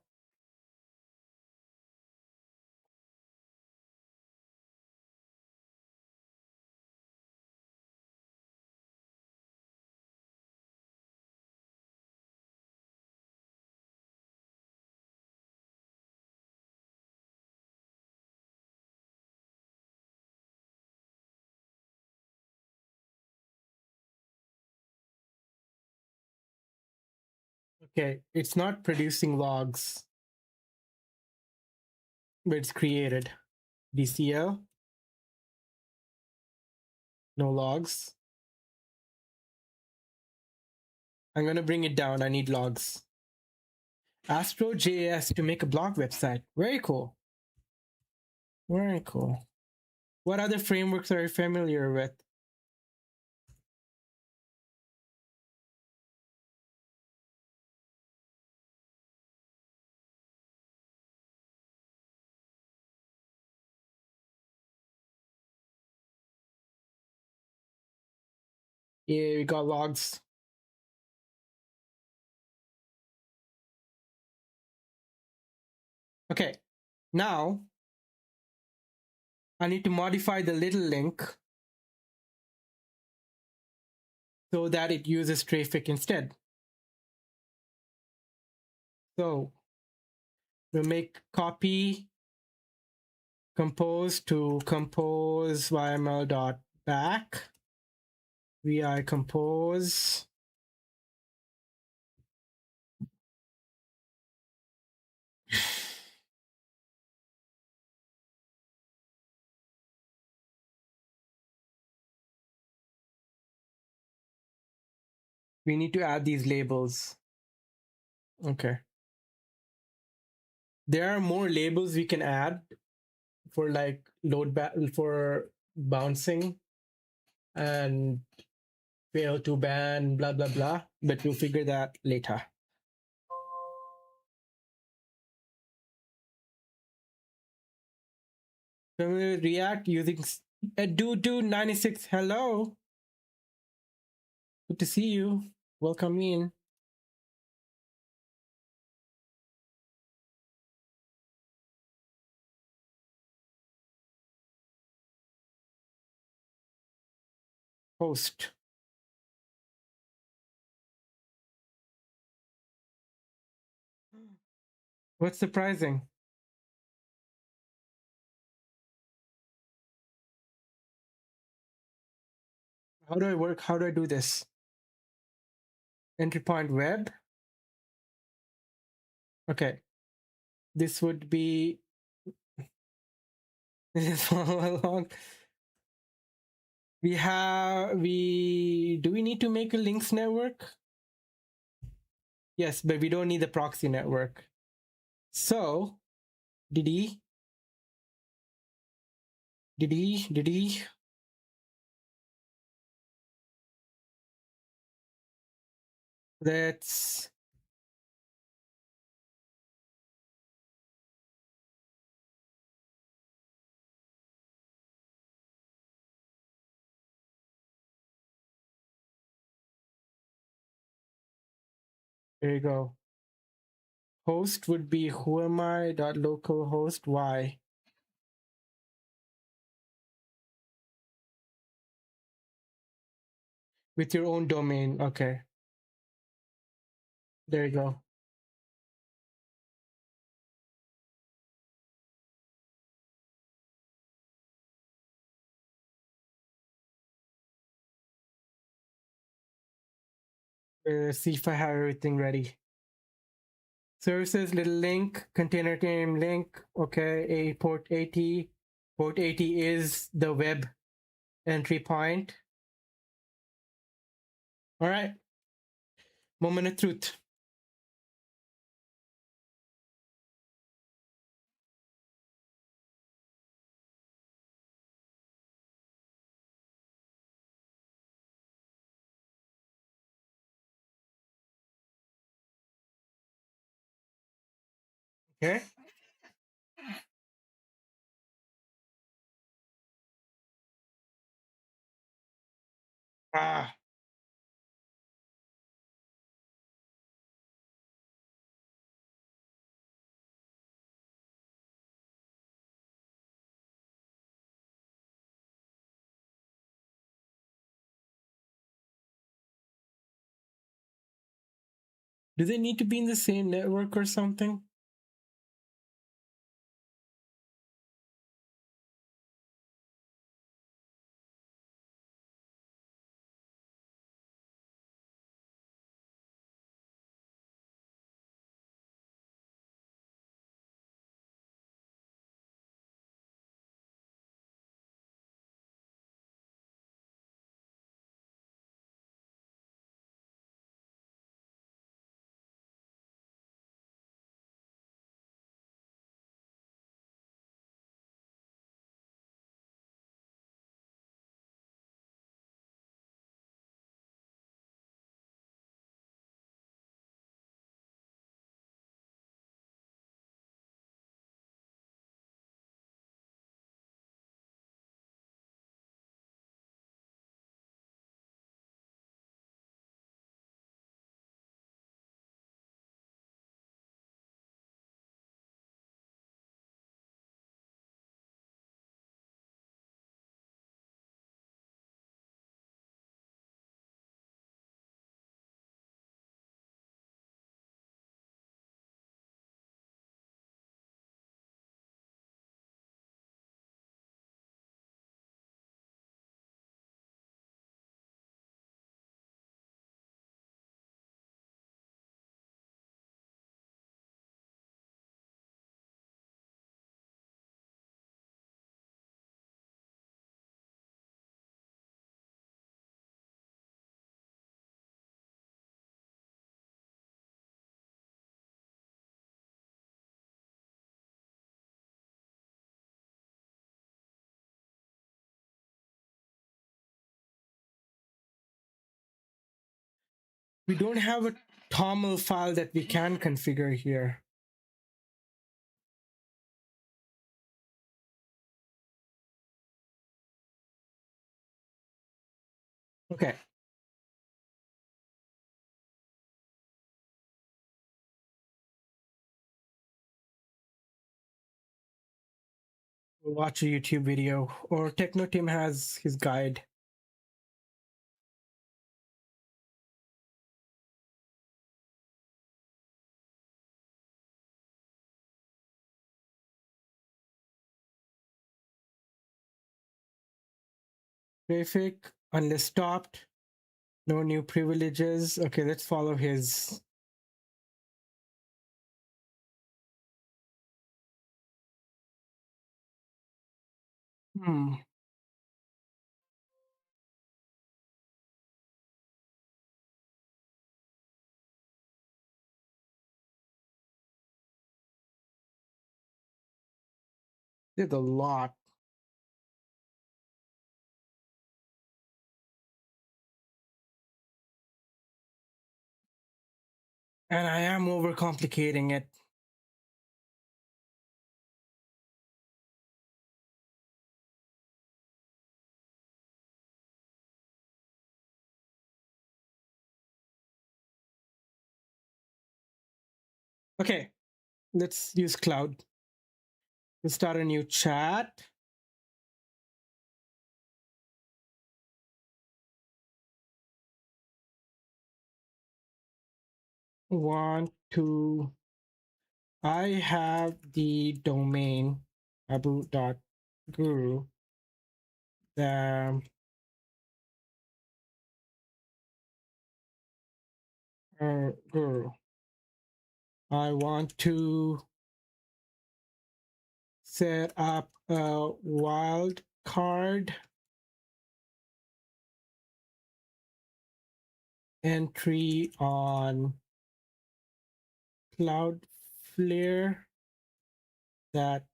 Okay, it's not producing logs, but it's created. DCL, no logs. I'm gonna bring it down. I need logs. Astro.js to make a blog website. Very cool. Very cool. What other frameworks are you familiar with? Yeah, we got logs. Okay, now I need to modify the little link so that it uses Trafic instead. So we'll make copy compose to compose yml.back vi compose. We need to add these labels. Okay. There are more labels we can add for like load back for bouncing and fail to ban, blah, blah, blah. But we'll figure that later. Can we react using Dude96? Hello. Good to see you. Welcome in. Host. What's surprising? How do I work? How do I do this? Entry point web. Okay. This would be follow along. Do we need to make a links network? Yes, but we don't need the proxy network. So did he let's there you go. Host would be whoami.localhost y. With your own domain. Okay. There you go. See if I have everything ready. Services, little link, container name link. Okay, a port 80. Port 80 is the web entry point. All right. Moment of truth. Okay. Ah, do they need to be in the same network or something? We don't have a toml file that we can configure here. Okay. We'll watch a YouTube video, or TechnoTim has his guide. Traffic, unless stopped, no new privileges. Okay, let's follow his. Did a lot. And I am overcomplicating it. Okay, let's use Cloud. We'll start a new chat. I have the domain abu.guru. The guru. I want to set up a wild card entry on Cloudflare that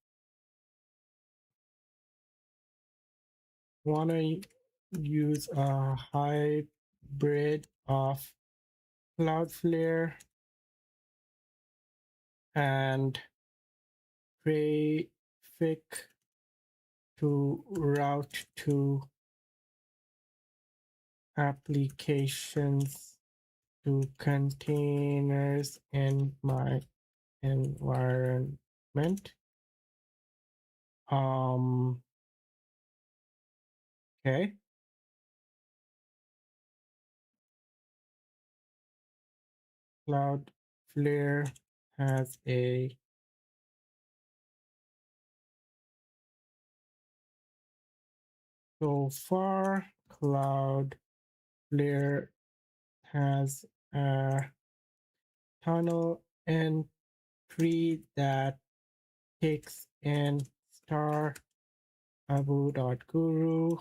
want to use a hybrid of Cloudflare and traffic to route to applications to containers in my environment. Okay. Cloudflare has a so far Cloudflare has a tunnel entry that takes in star abu.guru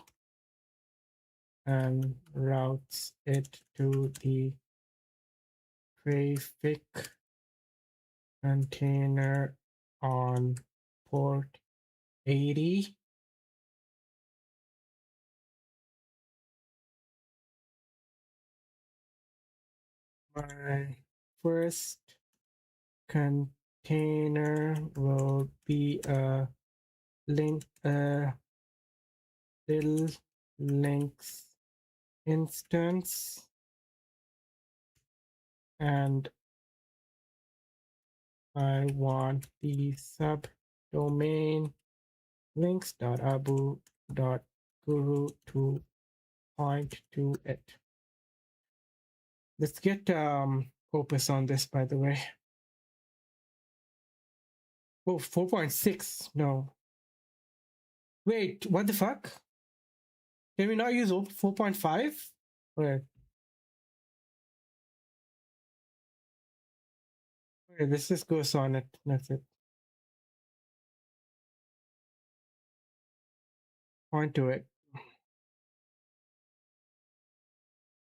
and routes it to the traffic container on port 80. My first container will be a little links instance, and I want the subdomain links.abu.guru to point to it. Let's get Opus on this, by the way. Oh, 4.6. No. Wait, what the fuck? Can we not use 4.5? Okay. Okay, this just goes on it. That's it. Point to it.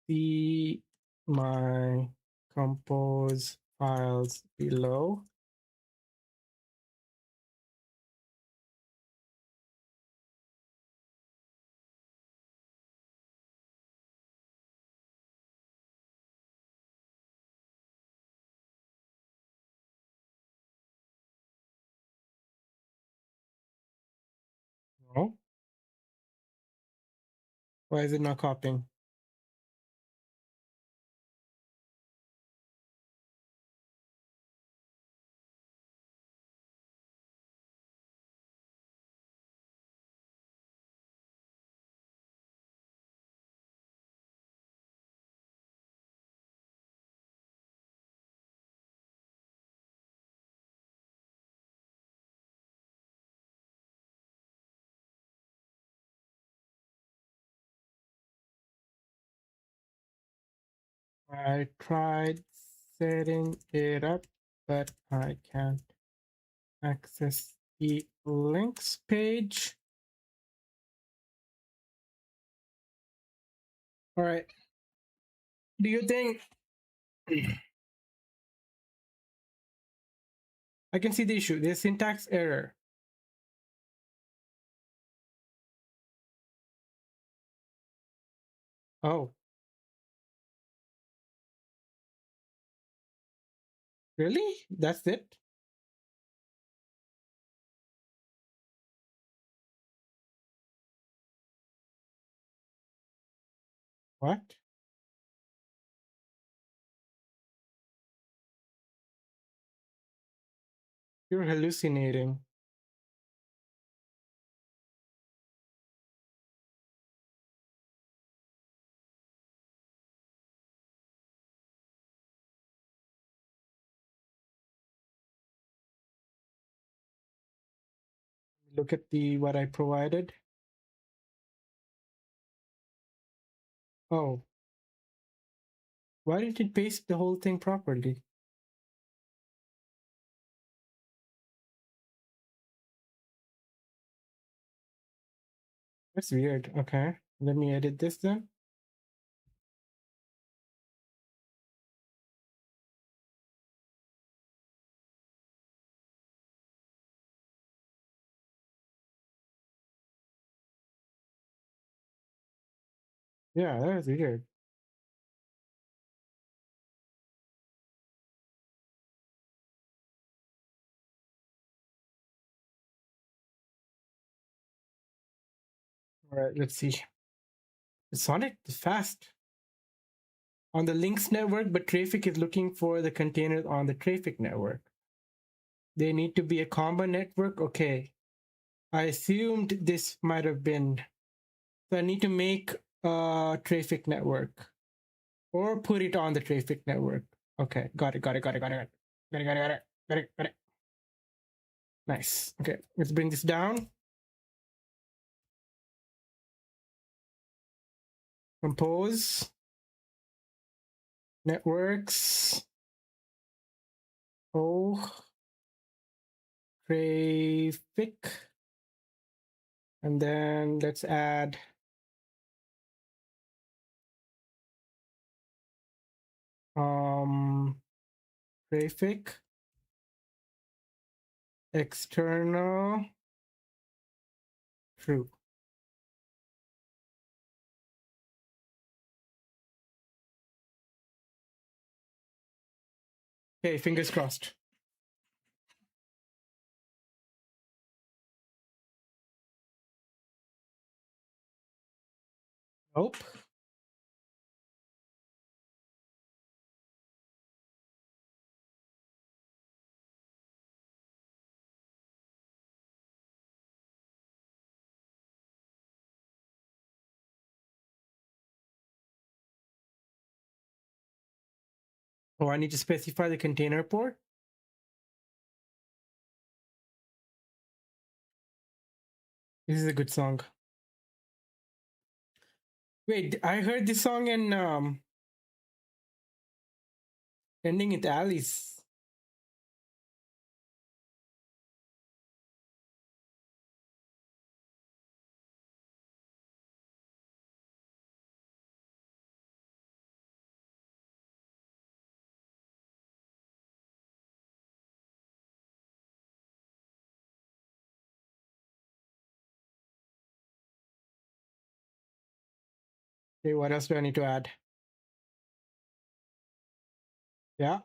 See my compose files below. Oh, why is it not copying? I tried setting it up, but I can't access the links page. All right. Do you think I can see the issue? There's syntax error. Oh, really? That's it? What? You're hallucinating. Look at the what I provided. Oh, why didn't it paste the whole thing properly? That's weird. Okay, let me edit this then. Yeah, that was weird. All right, let's see. It's on it fast. On the links network, but Traefik is looking for the containers on the Traefik network. They need to be a combo network. Okay. I assumed this might have been. So I need to make a Traefik network or put it on the Traefik network. Okay. Got it. Got it. Nice. Okay. Let's bring this down. Compose. Networks. Oh. Traefik. And then let's add Traefik external true. Okay, fingers crossed. Nope. Oh, I need to specify the container port. This is a good song. Wait, I heard this song in ending with Alice. Okay, what else do I need to add? Yeah.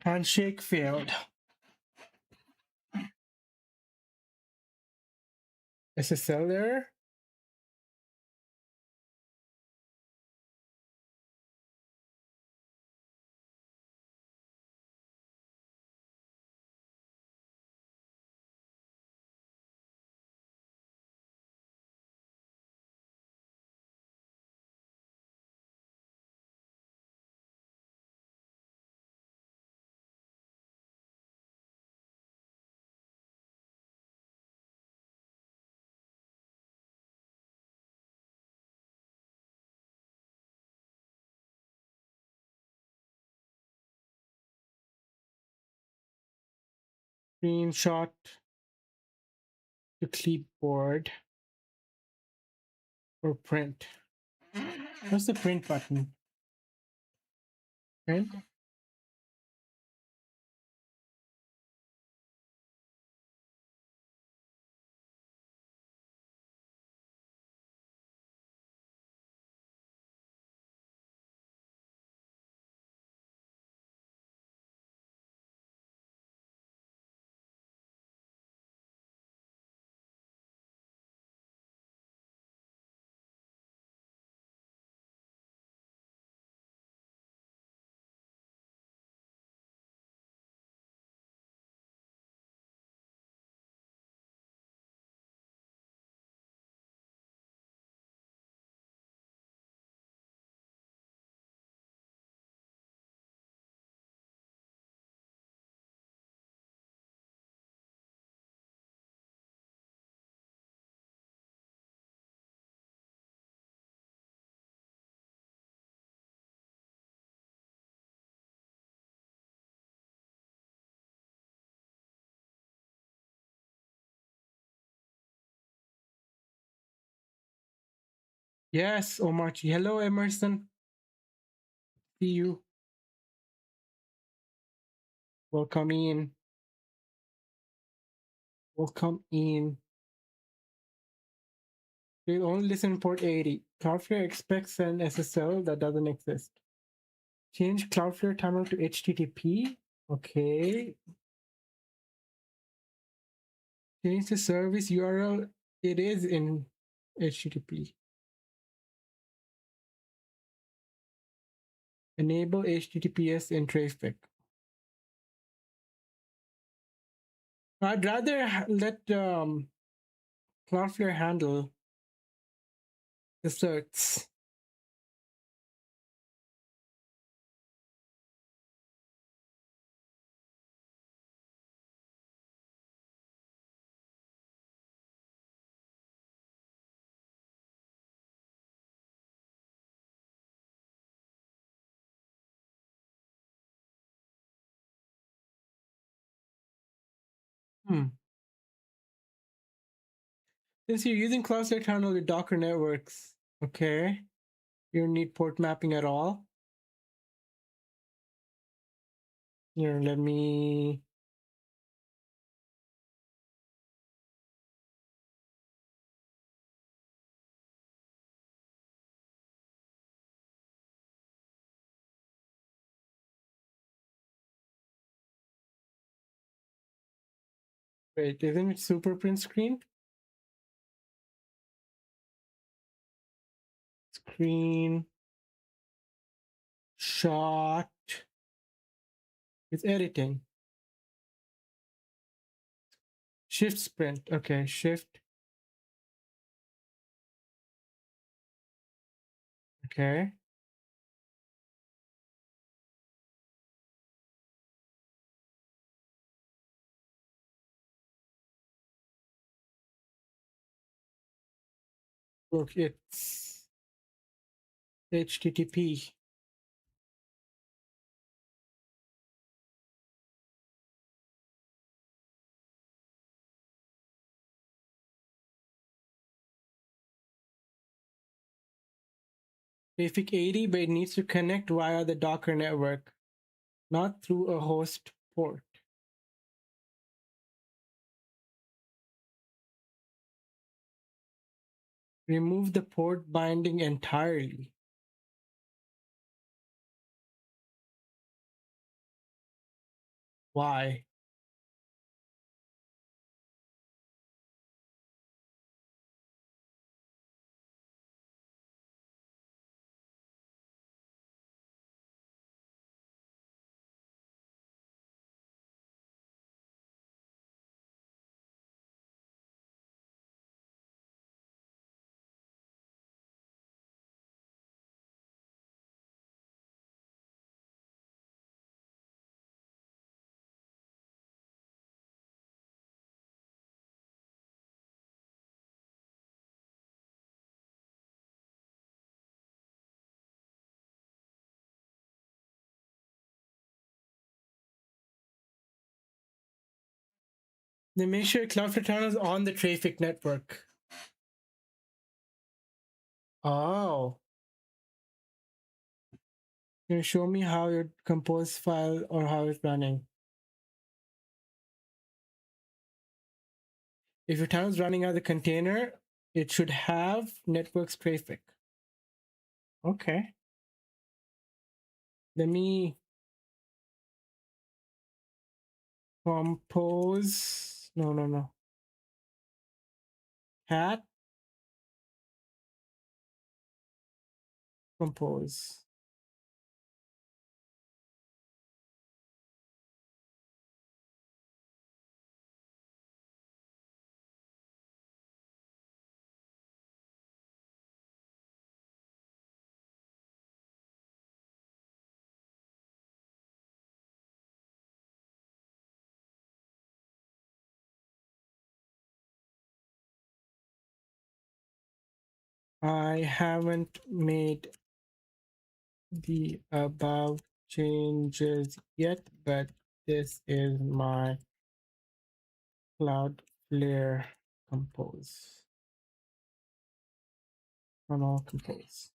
Handshake failed. SSL error? Screenshot to clipboard or print. What's the print button? Print? Yes, Omachi. Hello, Emerson. See you. Welcome in. Welcome in. We only listen port 80. Cloudflare expects an SSL that doesn't exist. Change Cloudflare terminal to HTTP. Okay. Change the service URL. It is in HTTP. Enable HTTPS in traffic. I'd rather let Cloudflare handle the certs. Since you're using Cloudflare to handle your Docker networks, okay, you don't need port mapping at all. Here, let me. Wait, isn't it super print screen? Screen shot. It's editing. Shift sprint. Okay, shift. Okay. Look, it's HTTP. Traffic 80, but it needs to connect via the Docker network, not through a host port. Remove the port binding entirely. Why? They make sure Cloudflare Tunnel is on the Trafic network. Oh. Can you show me how your compose file or how it's running? If your tunnel is running out of the container, it should have networks Trafic. Okay. Let me compose. No. Cat compose. I haven't made the above changes yet, but this is my Cloudflare compose. Tunnel compose.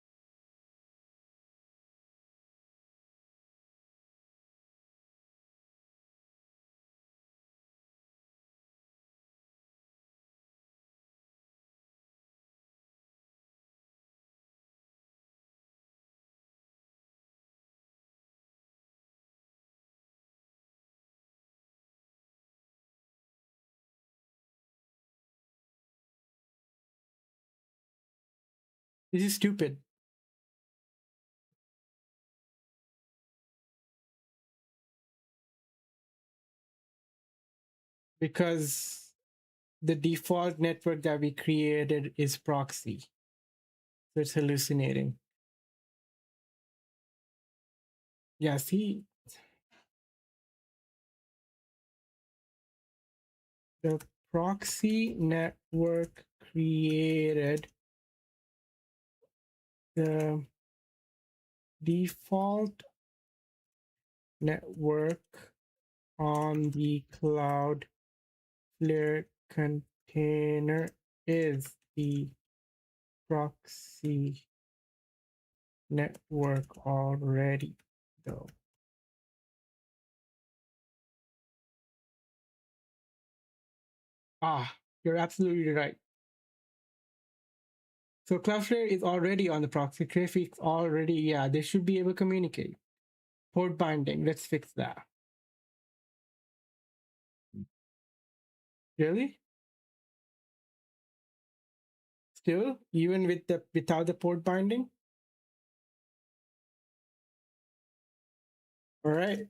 This is stupid. Because the default network that we created is proxy. So it's hallucinating. Yeah, see, the proxy network created the default network on the Cloudflare container is the proxy network already, though. Ah, you're absolutely right. So Cloudflare is already on the proxy. Trafic's already, yeah, they should be able to communicate. Port binding, let's fix that. Really? Still, even with the without the port binding? All right.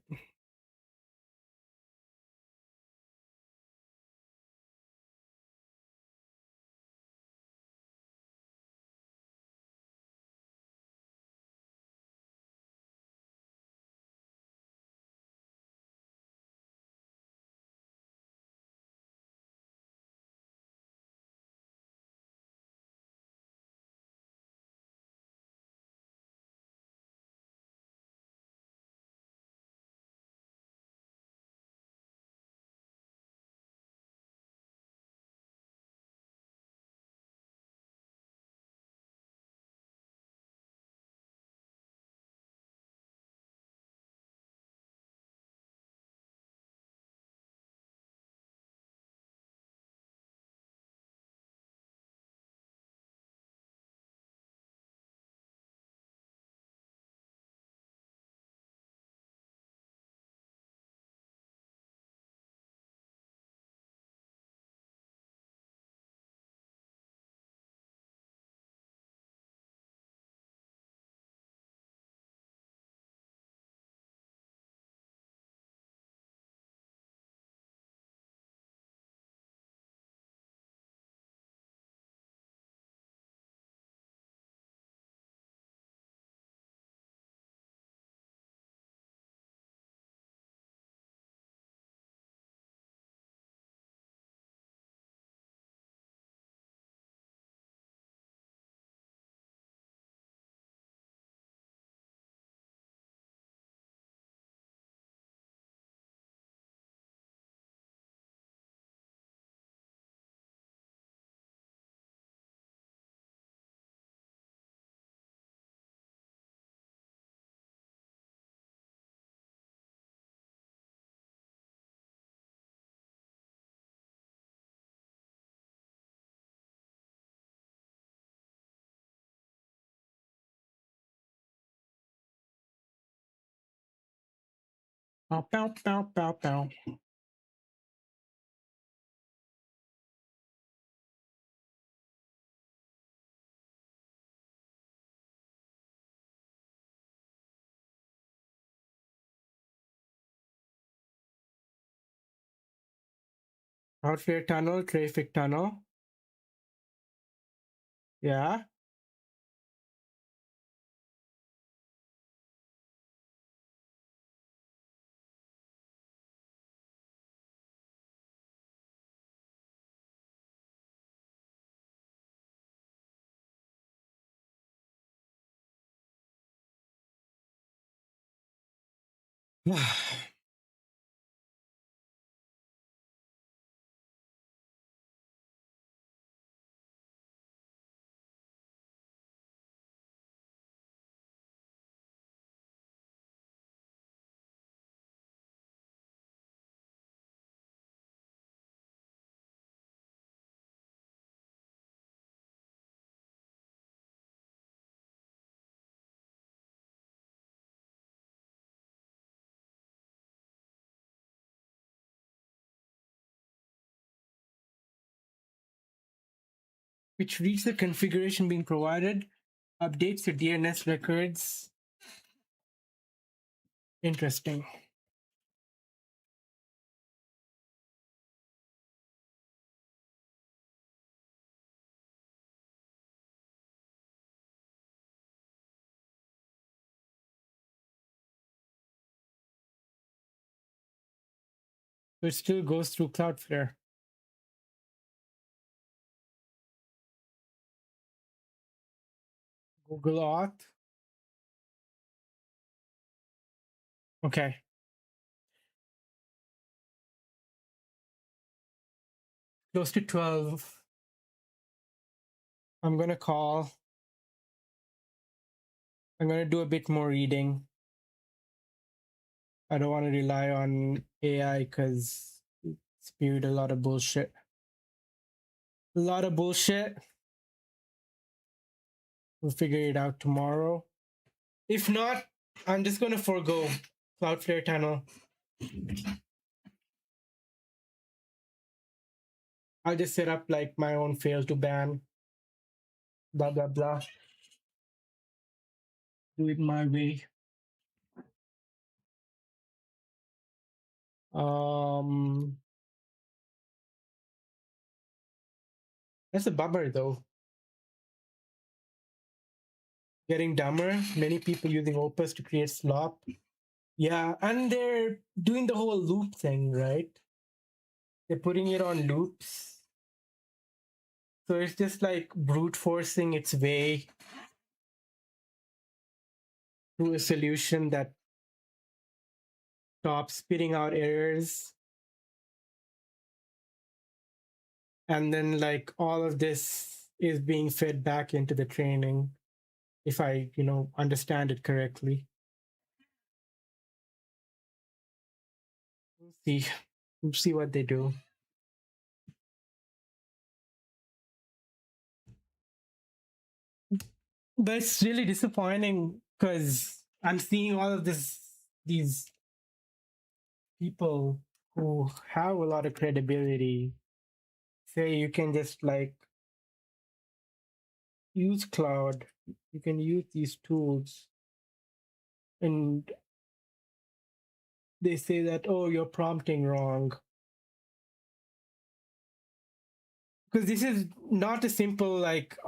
Pow, pow, pow, pow, pow. Cloudflare tunnel, traffic tunnel. Yeah. Which reads the configuration being provided, updates the DNS records. Interesting. So it still goes through Cloudflare. Google Auth. Okay. Close to 12. I'm going to call. I'm going to do a bit more reading. I don't want to rely on AI because it spewed a lot of bullshit. A lot of bullshit. We'll figure it out tomorrow. If not, I'm just going to forego Cloudflare tunnel. I'll just set up like my own fail to ban. Blah, blah, blah. Do it my way. That's a bummer though. Getting dumber. Many people using Opus to create slop. Yeah, and they're doing the whole loop thing, right? They're putting it on loops. So it's just like brute forcing its way to a solution that stops spitting out errors. And then like all of this is being fed back into the training, if I, understand it correctly. We'll see what they do. But it's really disappointing because I'm seeing all of these people who have a lot of credibility say you can just like use cloud, you can use these tools, and they say that, oh, you're prompting wrong. Because this is not a simple like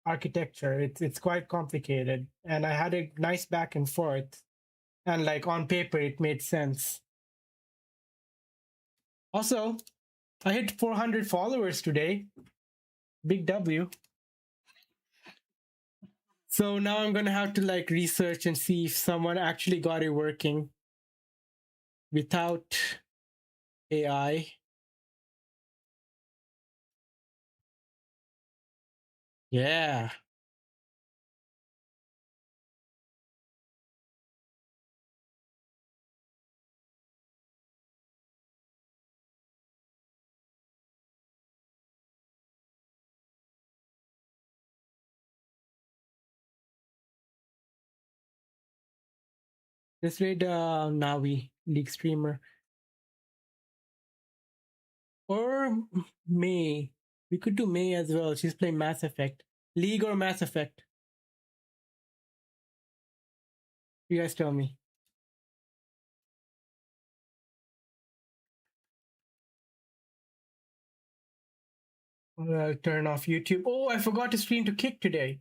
architecture. It's quite complicated. And I had a nice back and forth. And like on paper it made sense. Also, I hit 400 followers today. Big W. So now I'm gonna have to like research and see if someone actually got it working without AI. Yeah. Let's raid Navi, League streamer. Or May. We could do May as well. She's playing Mass Effect. League or Mass Effect? You guys tell me. I'll turn off YouTube. Oh, I forgot to stream to Kick today.